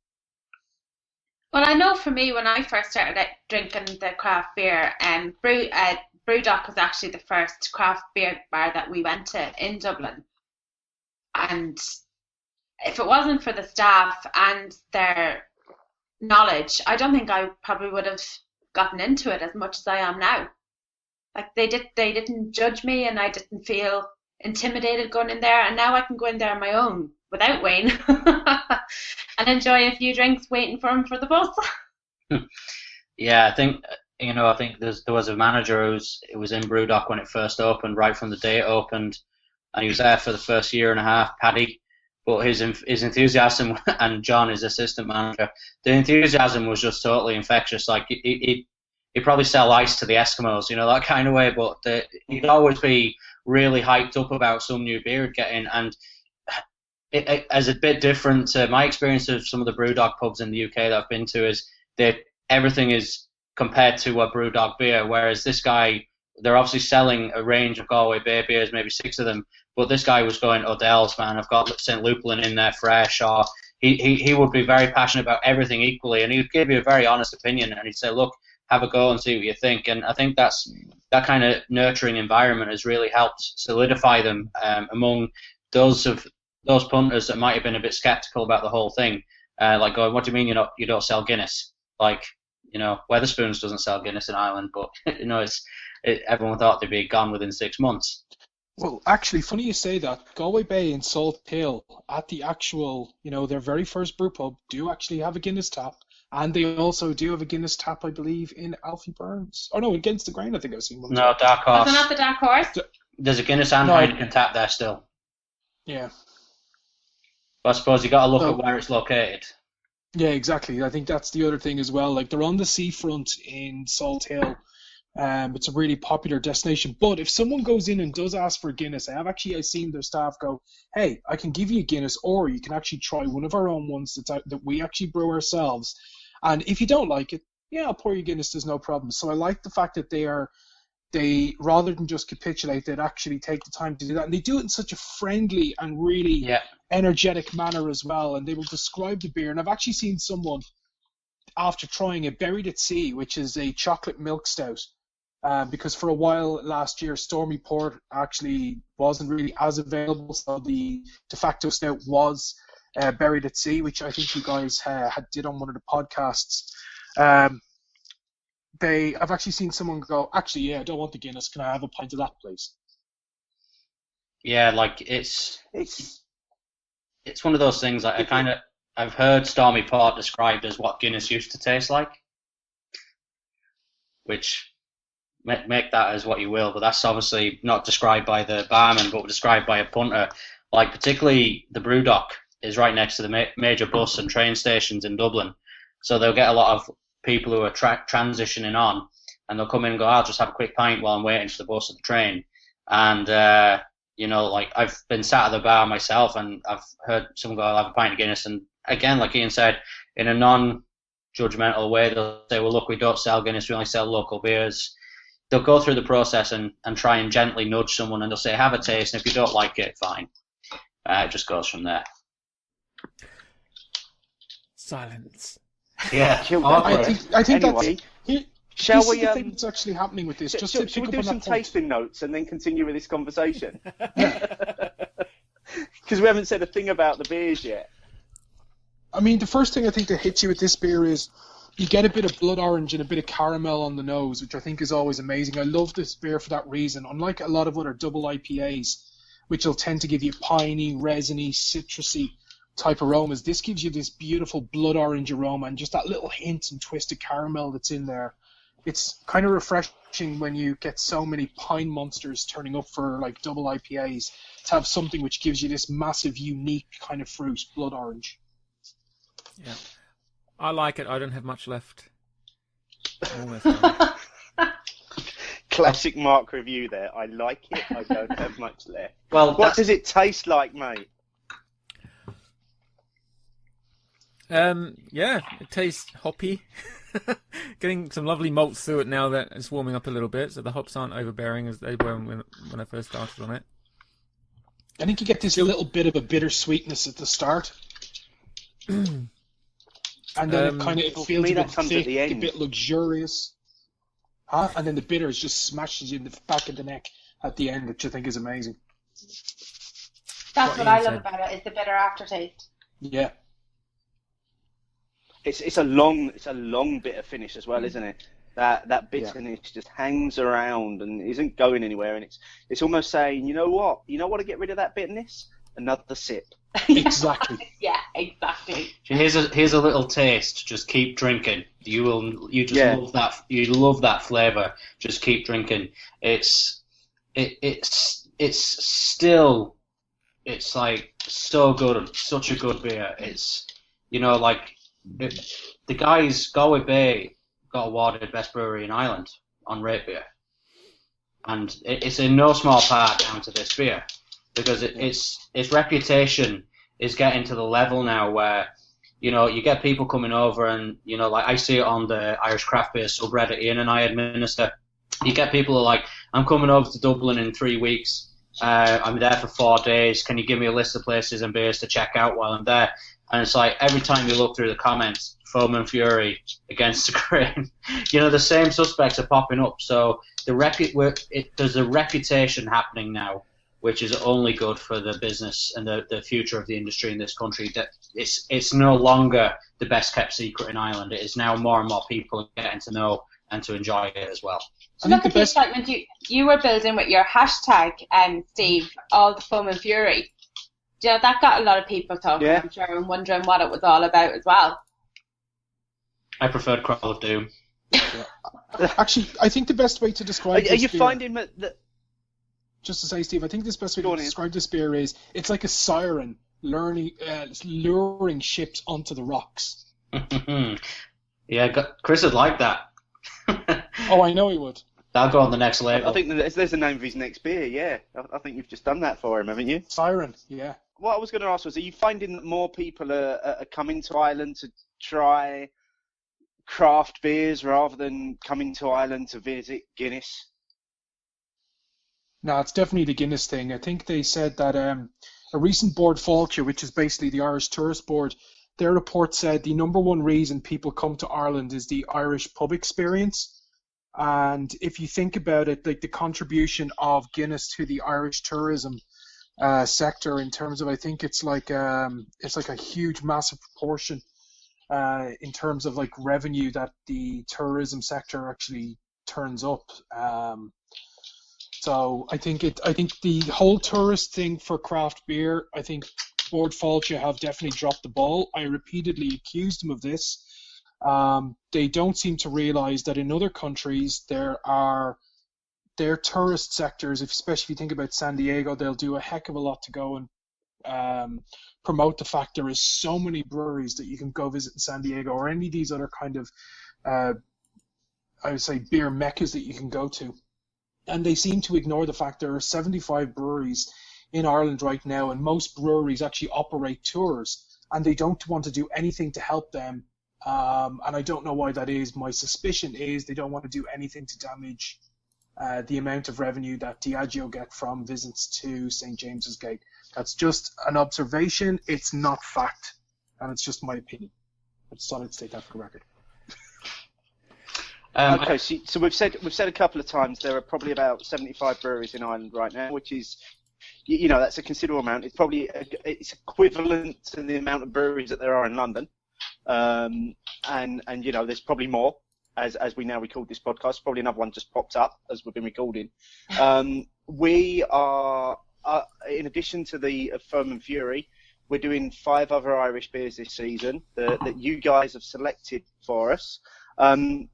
Well, I know for me, when I first started drinking the craft beer, BrewDog was actually the first craft beer bar that we went to in Dublin. And if it wasn't for the staff and their knowledge, I don't think I probably would have gotten into it as much as I am now. Like they didn't judge me, and I didn't feel intimidated going in there. And now I can go in there on my own without Wayne and enjoy a few drinks waiting for him for the bus. Yeah, I think there was a manager who was in BrewDog when it first opened, right from the day it opened, and he was there for the first year and a half, Paddy. But his enthusiasm, and John, his assistant manager, the enthusiasm was just totally infectious. Like he'd probably sell ice to the Eskimos, that kind of way. But he'd always be really hyped up about some new beer he'd get in, and as a bit different to my experience of some of the BrewDog pubs in the UK that I've been to, is that everything is compared to a BrewDog beer, whereas this guy, they're obviously selling a range of Galway Bay beers, maybe 6 of them, but this guy was going, Odell's, man, I've got St. Lupulin in there fresh, or he would be very passionate about everything equally, and he would give you a very honest opinion, and he'd say, look, have a go and see what you think. And I think that kind of nurturing environment has really helped solidify them among those punters that might have been a bit skeptical about the whole thing, like going, what do you mean you don't sell Guinness? Like, Wetherspoons doesn't sell Guinness in Ireland, but everyone thought they'd be gone within 6 months. Well, actually, funny you say that. Galway Bay and Salt Hill, at the actual, their very first brew pub, do actually have a Guinness tap, and they also do have a Guinness tap, I believe, in Alfie Burns. Oh no, Against the Grain, I think I've seen one. No, Dark Horse. Was it not the Dark Horse? There's a Guinness and Heineken tap there still. Yeah. But I suppose you got to look at where it's located. Yeah, exactly. I think that's the other thing as well. Like, they're on the seafront in Salt Hill. It's a really popular destination. But if someone goes in and does ask for Guinness, I've seen their staff go, hey, I can give you a Guinness, or you can actually try one of our own ones that we actually brew ourselves. And if you don't like it, yeah, I'll pour you Guinness, there's no problem. So I like the fact that they rather than just capitulate, they'd actually take the time to do that. And they do it in such a friendly and really energetic manner as well. And they will describe the beer. And I've actually seen someone, after trying it, Buried at Sea, which is a chocolate milk stout, because for a while last year, Stormy Port actually wasn't really as available. So the de facto stout was Buried at Sea, which I think you guys did on one of the podcasts. I've actually seen someone go, actually, yeah, I don't want the Guinness. Can I have a pint of that, please? Yeah, like it's one of those things. I've heard Stormy Port described as what Guinness used to taste like, which make that as what you will, but that's obviously not described by the barman, but described by a punter. Like, particularly the BrewDog is right next to the major bus and train stations in Dublin, so they'll get a lot of people who are transitioning on, and they'll come in and go, I'll just have a quick pint while I'm waiting for the bus or the train. And like, I've been sat at the bar myself, and I've heard someone go, I'll have a pint of Guinness, and again, like Ian said, in a non-judgmental way, they'll say, well, look, we don't sell Guinness, we only sell local beers. they'll go through the process and try and gently nudge someone, and they'll say, have a taste, and if you don't like it, fine. It just goes from there. Silence. Yeah. I think Anyway, that's... Shall this we? is the thing that's actually happening with this. Just to Shall we pick do up on some that point. tasting notes and then continue with this conversation? Because we haven't said a thing about the beers yet. I mean, the first thing I think that hits you with this beer is you get a bit of blood orange and a bit of caramel on the nose, which I think is always amazing. I love this beer for that reason. Unlike a lot of other double IPAs, which will tend to give you piney, resiny, citrusy type aromas, this gives you this beautiful blood orange aroma and just that little hint and twist of caramel that's in there. It's kind of refreshing when you get so many pine monsters turning up for like double IPAs to have something which gives you this massive, unique kind of fruit, blood orange. Yeah, I like it. I don't have much left. Almost done. Classic Mark review there. I like it. I don't have much left. Well, What does it taste like, mate? Yeah, it tastes hoppy. Getting some lovely malts through it now that it's warming up a little bit, so the hops aren't overbearing as they were when I first started on it. I think you get this little bit of a bitter sweetness at the start. And then it kind of for feels me a that bit comes at thick, the a end. bit luxurious. And then the bitters just smashes you in the back of the neck at the end, which I think is amazing. That's what Ian I love said. about it, is the bitter aftertaste. Yeah. It's a long bitter finish as well, isn't it? That bitterness just hangs around and isn't going anywhere, and it's almost saying, you know what to get rid of that bitterness? Another sip. Exactly. Yeah, exactly. here's a little taste. Just keep drinking. You just love that. You love that flavor. Just keep drinking. It's still, it's like so good. Such a good beer. It's, like the guys, Galway Bay got awarded best brewery in Ireland on rate beer, and it's in no small part down to this beer, because its reputation is getting to the level now where, you get people coming over and, like I see it on the Irish craft beer subreddit Ian and I administer. You get people who are like, I'm coming over to Dublin in 3 weeks. I'm there for 4 days. Can you give me a list of places and beers to check out while I'm there? And it's like every time you look through the comments, foam and fury against the grain. The same suspects are popping up. So there's a reputation happening now, which is only good for the business and the future of the industry in this country. That it's no longer the best kept secret in Ireland. It is now more and more people getting to know and to enjoy it as well. So look at the excitement you were building with your hashtag, Steve, all the foam and fury. That got a lot of people talking, I'm sure, and wondering what it was all about as well. I preferred Crawl of Doom. Yeah. Actually, I think the best way to describe Are you finding that? Just to say, Steve, I think the best way to describe this beer is it's like a siren luring ships onto the rocks. Yeah, Chris would like that. Oh, I know he would. That'll go on the next label. I think there's the name of his next beer, yeah. I think you've just done that for him, haven't you? Siren, yeah. What I was going to ask was, are you finding that more people are coming to Ireland to try craft beers rather than coming to Ireland to visit Guinness? No, it's definitely the Guinness thing. I think they said that a recent board Fáilte, which is basically the Irish Tourist Board, their report said the number one reason people come to Ireland is the Irish pub experience. And if you think about it, like the contribution of Guinness to the Irish tourism sector, in terms of, I think it's like a huge, massive proportion in terms of like revenue that the tourism sector actually turns up. So I think the whole tourist thing for craft beer, I think Bord Fáilte have definitely dropped the ball. I repeatedly accused them of this. They don't seem to realise that in other countries their tourist sectors, especially if you think about San Diego, they'll do a heck of a lot to go and promote the fact there is so many breweries that you can go visit in San Diego, or any of these other kind of, I would say, beer meccas that you can go to. And they seem to ignore the fact there are 75 breweries in Ireland right now, and most breweries actually operate tours, and they don't want to do anything to help them. And I don't know why that is. My suspicion is they don't want to do anything to damage the amount of revenue that Diageo get from visits to St. James's Gate. That's just an observation. It's not fact, and it's just my opinion. I just thought I'd state that for the record. Okay, so we've said a couple of times there are probably about 75 breweries in Ireland right now, which is, that's a considerable amount. It's probably it's equivalent to the amount of breweries that there are in London, and there's probably more as we now record this podcast. Probably another one just popped up as we've been recording. We are, in addition to the Firm and Fury, we're doing 5 other Irish beers this season that you guys have selected for us.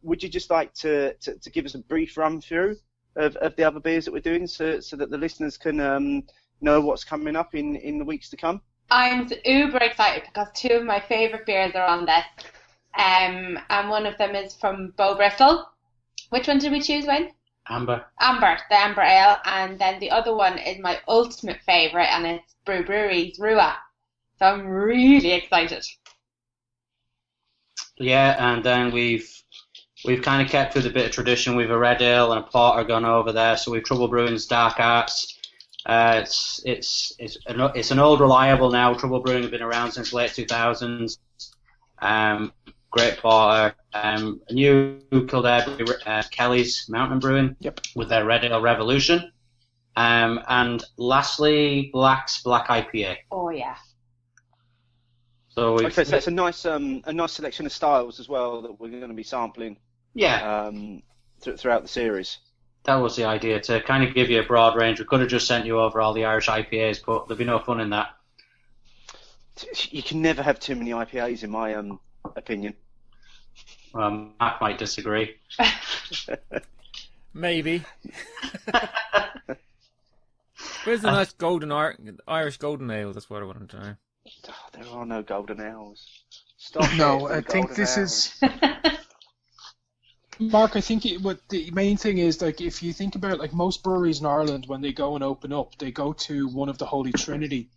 Would you just like to give us a brief run through of the other beers that we're doing so that the listeners can know what's coming up in the weeks to come? I'm uber excited because 2 of my favourite beers are on this. And one of them is from Bow Bristol. Which one did we choose, Wayne? Amber, the Amber Ale. And then the other one is my ultimate favourite, and it's Brewery's Rua. So I'm really excited. Yeah, and then we've kind of kept with a bit of tradition. We've a red ale and a porter gone over there. So we've Trouble Brewing's Dark Arts. It's an old reliable now. Trouble Brewing have been around since late 2000s. Great porter. A new Kildare Kelly's Mountain Brewing. Yep. With their red ale Revolution. And lastly, Black's Black IPA. Oh yeah. So okay, so it's a nice selection of styles as well that we're going to be sampling. Yeah. Throughout the series. That was the idea, to kind of give you a broad range. We could have just sent you over all the Irish IPAs, but there'd be no fun in that. You can never have too many IPAs, in my opinion. Matt might disagree. Maybe. Where's the nice Irish golden ale? That's what I wanted to know. Oh, there are no golden ales. Stop. No, I think this is. Mark, I think what the main thing is, like, if you think about, like, most breweries in Ireland, when they go and open up, they go to one of the Holy Trinity,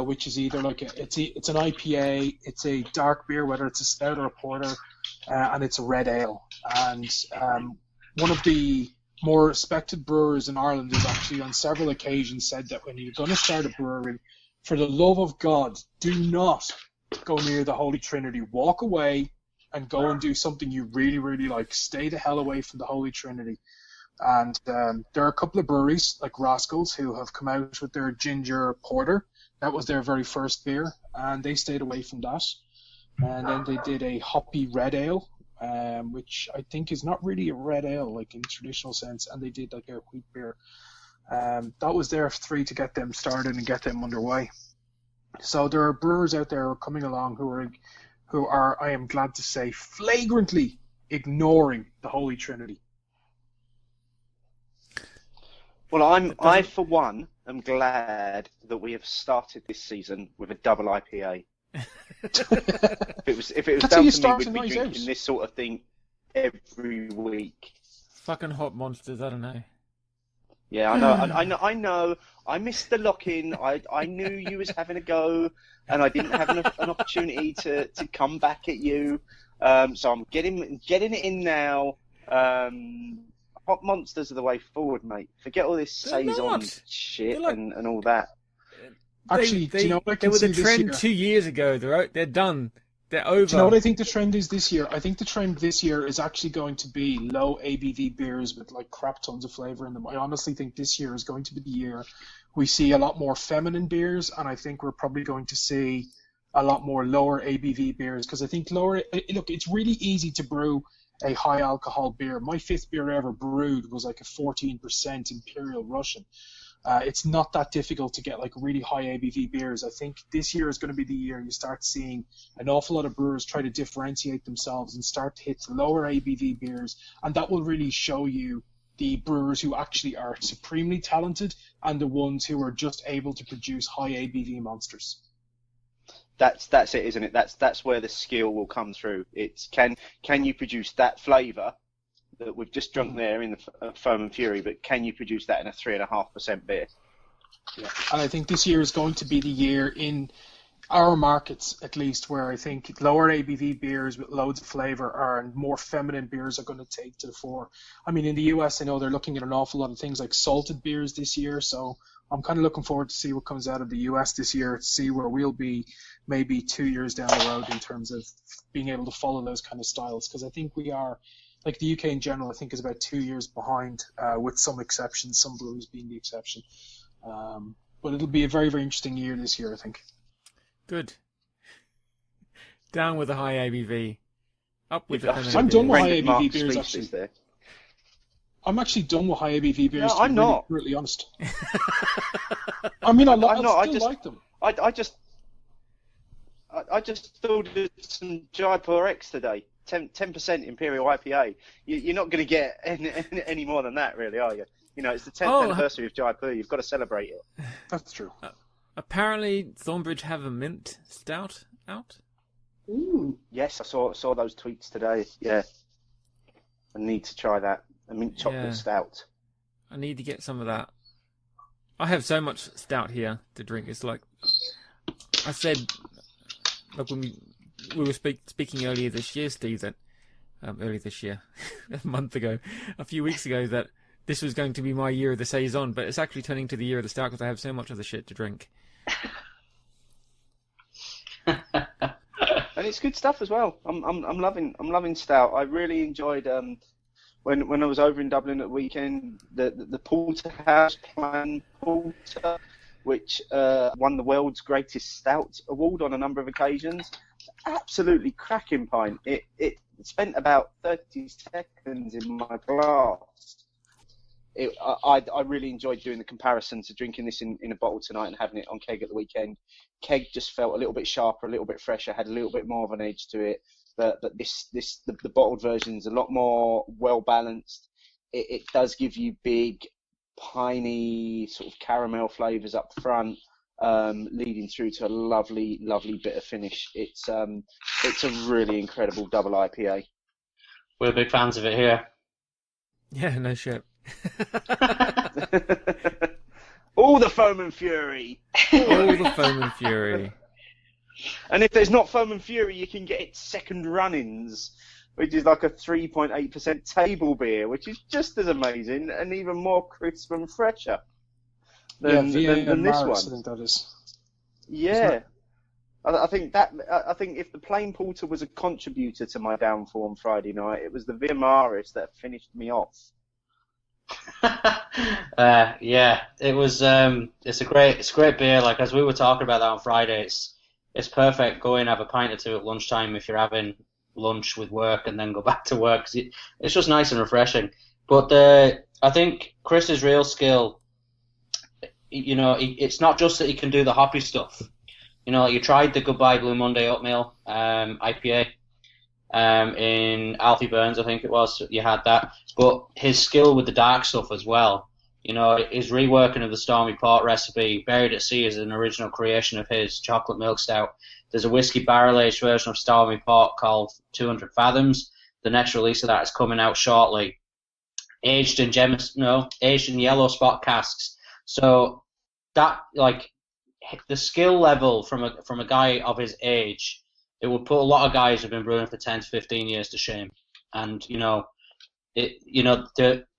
which is either like it's an IPA, it's a dark beer, whether it's a stout or a porter, and it's a red ale. And one of the more respected brewers in Ireland has actually on several occasions said that when you're going to start a brewery, for the love of God, do not go near the Holy Trinity. Walk away and go and do something you really, really like. Stay the hell away from the Holy Trinity. And there are a couple of breweries, like Rascals, who have come out with their ginger porter. That was their very first beer, and they stayed away from that. And then they did a hoppy red ale, which I think is not really a red ale, like in traditional sense, and they did like a wheat beer. That was their 3 to get them started and get them underway. So there are brewers out there coming along who are, I am glad to say, flagrantly ignoring the Holy Trinity. Well, I for one am glad that we have started this season with a double IPA. if it was That's how you down to me, start we'd a be night drinking out. this sort of thing every week. Fucking hot monsters, I don't know. Yeah, I know. I missed the lock-in. I knew you was having a go, and I didn't have an opportunity to come back at you. So I'm getting it in now. Hot monsters are the way forward, mate. Forget all this They're saison not. shit They're like- and all that. Actually, do you know what I they can were see the this trend year? 2 years ago. They're done. They're over. Do you know what I think the trend is this year? I think the trend this year is actually going to be low ABV beers with like crap tons of flavour in them. I honestly think this year is going to be the year we see a lot more feminine beers, and I think we're probably going to see a lot more lower ABV beers, because I think look, it's really easy to brew a high alcohol beer. My 5th beer ever brewed was like a 14% Imperial Russian. It's not that difficult to get like really high ABV beers. I think this year is going to be the year you start seeing an awful lot of brewers try to differentiate themselves and start to hit lower ABV beers, and that will really show you the brewers who actually are supremely talented and the ones who are just able to produce high ABV monsters. That's it, isn't it? That's where the skill will come through. It's can you produce that flavour that we've just drunk there in the Foam and Fury, but can you produce that in a 3.5% beer? Yeah. And I think this year is going to be the year our markets, at least, where I think lower ABV beers with loads of flavour and more feminine beers are going to take to the fore. I mean, in the US, I know they're looking at an awful lot of things like salted beers this year, so I'm kind of looking forward to see what comes out of the US this year, to see where we'll be maybe 2 years down the road in terms of being able to follow those kind of styles, because I think we are, like the UK in general, I think is about 2 years behind, with some exceptions, some brews being the exception. But it'll be a very, very interesting year this year, I think. Good. Down with the high ABV. Up with the feminine I'm beers. done with high Brendan ABV Marks beers, speechless actually. there. I'm actually done with high ABV beers, No, to be I'm not. really honest. I mean, I still like them. I just ordered some Jaipur X today. 10% Imperial IPA. You're not going to get any more than that, really, are you? You know, it's the 10th anniversary of Jaipur. You've got to celebrate it. That's true. Apparently, Thornbridge have a mint stout out. Ooh. Yes, I saw those tweets today. Yeah, I need to try that. A mint chocolate stout. I need to get some of that. I have so much stout here to drink. It's like I said, like when we were speaking earlier this year, Steve, that earlier this year, a month ago, a few weeks ago, that this was going to be my year of the saison, but it's actually turning to the year of the stout because I have so much of the shit to drink. And it's good stuff as well. I'm loving stout. I really enjoyed when I was over in Dublin at the weekend, the Porterhouse Plan Porter, which won the world's greatest stout award on a number of occasions. Absolutely cracking pint. It spent about 30 seconds in my glass. I really enjoyed doing the comparison to drinking this in a bottle tonight and having it on keg at the weekend. Keg just felt a little bit sharper, a little bit fresher, had a little bit more of an edge to it. But the bottled version is a lot more well balanced. It does give you big, piney sort of caramel flavours up front, leading through to a lovely bitter finish. It's a really incredible double IPA. We're big fans of it here. Yeah, no shit. All the foam and fury. All the foam and fury. And if there's not foam and fury, you can get second run-ins, which is like a 3.8% table beer, which is just as amazing and even more crisp and fresher than this one. I think that is. Yeah. I think if the plain porter was a contributor to my downfall on Friday night, it was the Via Maris that finished me off. Yeah, it was. It's a great beer. Like as we were talking about that on Friday, it's perfect. Go in, have a pint or two at lunchtime if you're having lunch with work, and then go back to work. 'Cause it's just nice and refreshing. But I think Chris's real skill, you know, it's not just that he can do the hoppy stuff. You know, you tried the Goodbye Blue Monday Oatmeal IPA in Alfie Burns, I think it was. You had that, but his skill with the dark stuff as well. You know, his reworking of the Stormy Port recipe, Buried at Sea, is an original creation of his, chocolate milk stout. There's a whiskey barrel-aged version of Stormy Port called 200 Fathoms. The next release of that is coming out shortly. Aged in yellow spot casks. So that, like, the skill level from a guy of his age, it would put a lot of guys who've been brewing for 10 to 15 years to shame. And,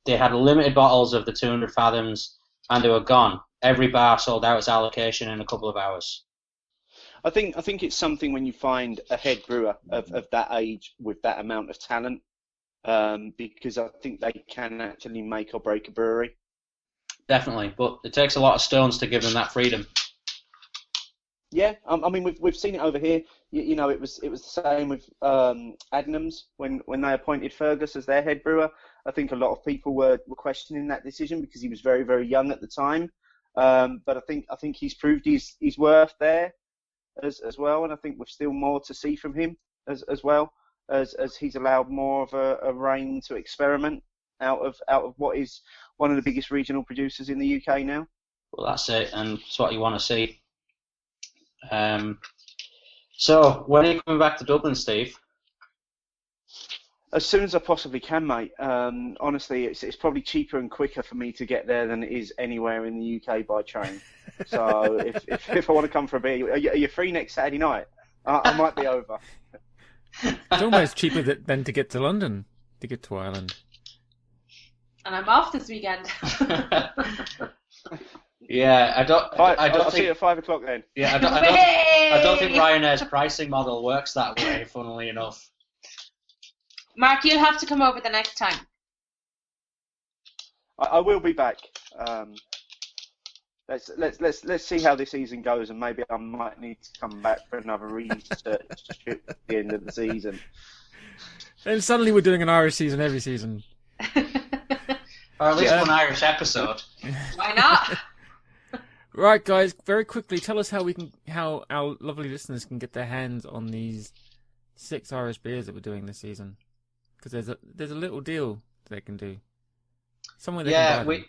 they had limited bottles of the 200 Fathoms, and they were gone. Every bar sold out its allocation in a couple of hours. I think it's something when you find a head brewer of that age with that amount of talent, because I think they can actually make or break a brewery. Definitely, but it takes a lot of stones to give them that freedom. Yeah, I mean we've seen it over here. You know, it was the same with Adnams when they appointed Fergus as their head brewer. I think a lot of people were questioning that decision because he was very, very young at the time. But I think he's proved his worth there as well, and I think we've still more to see from him as well as he's allowed more of a reign to experiment out of what is one of the biggest regional producers in the UK now. Well, that's it, and it's what you want to see. So, when are you coming back to Dublin, Steve? As soon as I possibly can, mate. Honestly, it's probably cheaper and quicker for me to get there than it is anywhere in the UK by train. So if I want to come for a beer, are you free next Saturday night? I might be over. It's almost cheaper than to get to London, to get to Ireland. And I'm off this weekend. Yeah, I don't I'll think. see you at 5 o'clock then. Yeah, I don't think Ryanair's pricing model works that way. Funnily enough. Mark, you'll have to come over the next time. I will be back. Let's see how this season goes, and maybe I might need to come back for another research trip at the end of the season. And suddenly we're doing an Irish season every season. Or at least one Irish episode. Why not? Right, guys, very quickly, tell us how our lovely listeners can get their hands on these 6 Irish beers that we're doing this season. Because there's a little deal they can do. Somewhere they can buy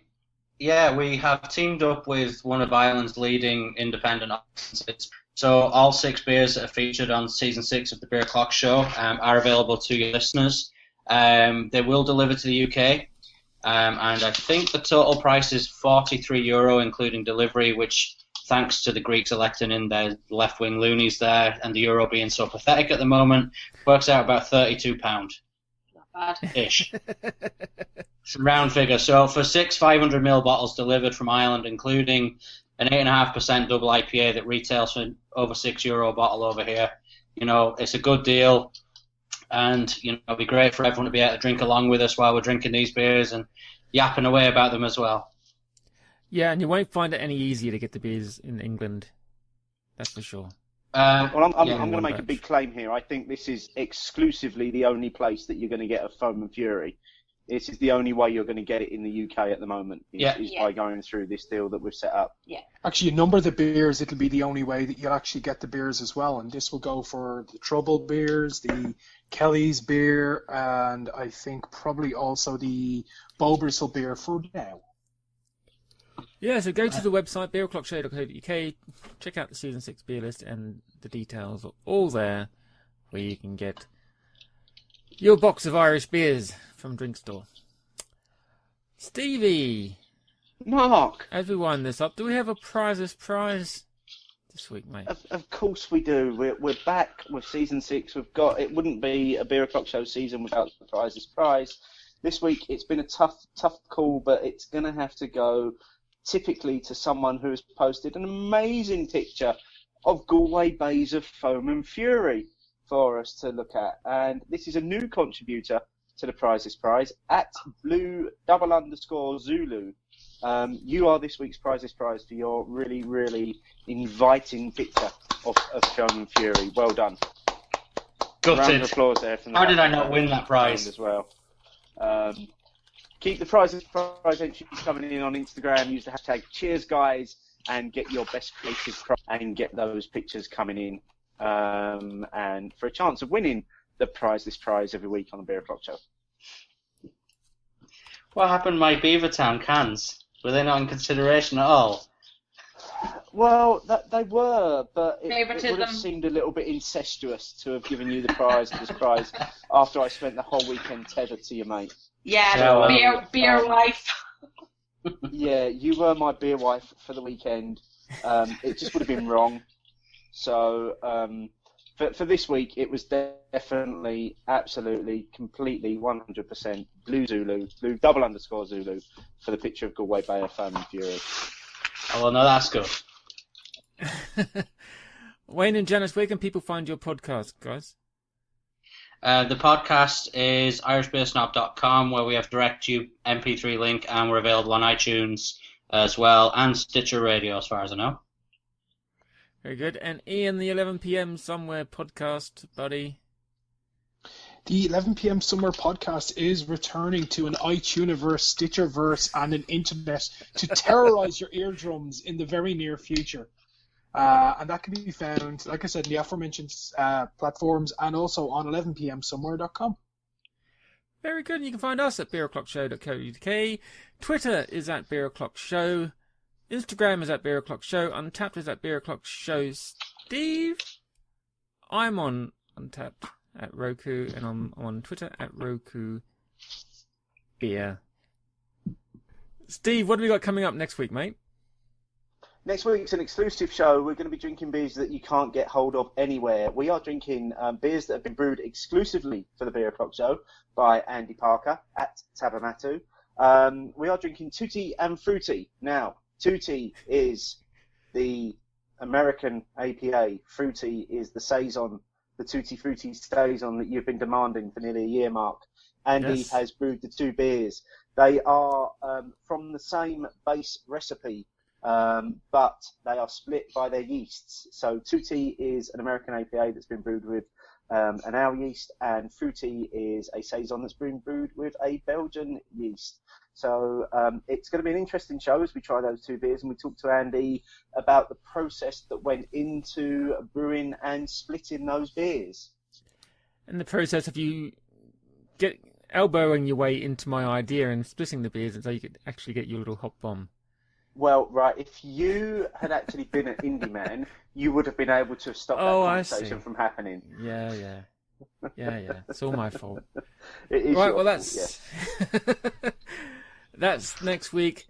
them. We have teamed up with one of Ireland's leading independent licenses. So all 6 beers that are featured on season 6 of the Beer Clock Show are available to your listeners. They will deliver to the UK. And I think the total price is €43, including delivery, which, thanks to the Greeks electing in their left-wing loonies there and the euro being so pathetic at the moment, works out about £32. Not bad. Ish. It's a round figure. So for 6 500ml bottles delivered from Ireland, including an 8.5% double IPA that retails for over €6 a bottle over here, it's a good deal. And, it'd be great for everyone to be able to drink along with us while we're drinking these beers and yapping away about them as well. Yeah, and you won't find it any easier to get the beers in England. That's for sure. Well, I'm going to make a big claim here. I think this is exclusively the only place that you're going to get a Foam and Fury. This is the only way you're going to get it in the UK at the moment, is by going through this deal that we've set up. Yeah. Actually, a number of the beers, it'll be the only way that you'll actually get the beers as well. And this will go for the Trouble beers, the Kelly's beer, and I think probably also the Bobristle beer for now. Yeah, so go to the website, beeroclockshow.co.uk, check out the Season 6 beer list, and the details are all there, where you can get your box of Irish beers from Drink Store. Stevie! Mark! As we wind this up, do we have a prizes prize this week, mate? Of course we do. We're back with Season 6. It wouldn't be a Beer O'Clock Show season without the prizes prize. This week it's been a tough call, but it's going to have to go typically to someone who has posted an amazing picture of Galway Bay's of Foam and Fury for us to look at. And this is a new contributor to the prizes prize at blue_Zulu. You are this week's prizes prize for your really, really inviting picture of Foam and Fury. Well done. Round of applause there from the How did I not win that prize as well? Keep the prizes prize entries coming in on Instagram. Use the hashtag #CheersGuys and get your best creative and get those pictures coming in. And for a chance of winning the prizes prize every week on the Beer O'Clock Show. What happened to my Beavertown cans? Were they not in consideration at all? Well, they were, but it Favoritism. would have seemed a little bit incestuous to have given you the prize after I spent the whole weekend tethered to you, mate. Yeah, beer wife. Yeah, you were my beer wife for the weekend. It just would have been wrong. So for this week, it was definitely, absolutely, completely, 100% blue Zulu, blue_Zulu for the picture of Galway Bay of Foam and Fury. Oh, well, no, that's good. Wayne and Janice, where can people find your podcast, guys? The podcast is irishbeersnob.com, where we have direct MP3 link, and we're available on iTunes as well, and Stitcher Radio, as far as I know. Very good. And Ian, the 11 p.m. Somewhere podcast, buddy. The 11 p.m. Somewhere podcast is returning to an iTuneverse, Stitcherverse, and an internet to terrorize your eardrums in the very near future. And that can be found, like I said, in the aforementioned platforms and also on 11pmsomewhere.com. Very good. You can find us at beeroclockshow.co.uk. Twitter is at beeroclockshow. Instagram is at beeroclockshow. Untapped is at beeroclockshow. Steve, I'm on Untapped at Roku, and I'm on Twitter at Roku Beer. Steve, what have we got coming up next week, mate? Next week's an exclusive show. We're going to be drinking beers that you can't get hold of anywhere. We are drinking beers that have been brewed exclusively for the Beer O'Clock Show by Andy Parker at Tabamatu. We are drinking Tutti and Fruity. Now, Tutti is the American APA. Fruity is the Saison, the Tutti Frutti Saison that you've been demanding for nearly a year, Mark. Andy has brewed the two beers. They are from the same base recipe, but they are split by their yeasts. So Tutti is an American APA that's been brewed with an ale yeast, and Fruity is a Saison that's been brewed with a Belgian yeast. So it's going to be an interesting show as we try those two beers, and we talk to Andy about the process that went into brewing and splitting those beers. And the process of you elbowing your way into my idea and splitting the beers so you could actually get your little hop bomb. Well, right, if you had actually been an indie man, you would have been able to have stopped that conversation from happening. Yeah. It's all my fault. It is right, well, fault, that's that's next week.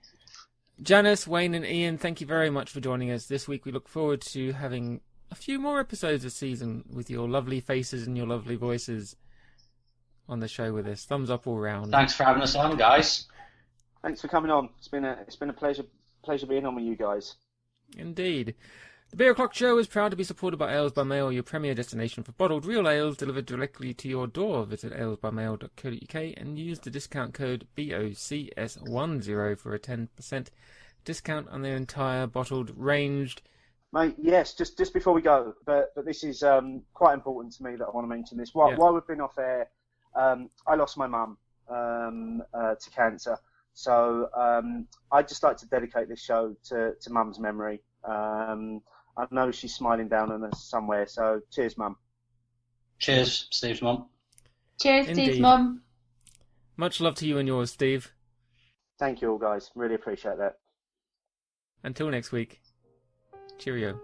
Janice, Wayne, and Ian, thank you very much for joining us this week. We look forward to having a few more episodes this season with your lovely faces and your lovely voices on the show with us. Thumbs up all round. Thanks for having us on, guys. Thanks for coming on. It's been a pleasure being on with you guys. Indeed. The Beer O'Clock Show is proud to be supported by Ales by Mail, your premier destination for bottled real ales delivered directly to your door. Visit alesbymail.co.uk and use the discount code BOCS10 for a 10% discount on their entire bottled range. Mate, yes, just before we go, but this is quite important to me that I want to mention this. While we've been off air, I lost my mum to cancer. So I'd just like to dedicate this show to Mum's memory. I know she's smiling down on us somewhere, so cheers, Mum. Cheers, Steve's mum. Cheers, Indeed. Steve's mum. Much love to you and yours, Steve. Thank you all, guys. Really appreciate that. Until next week. Cheerio.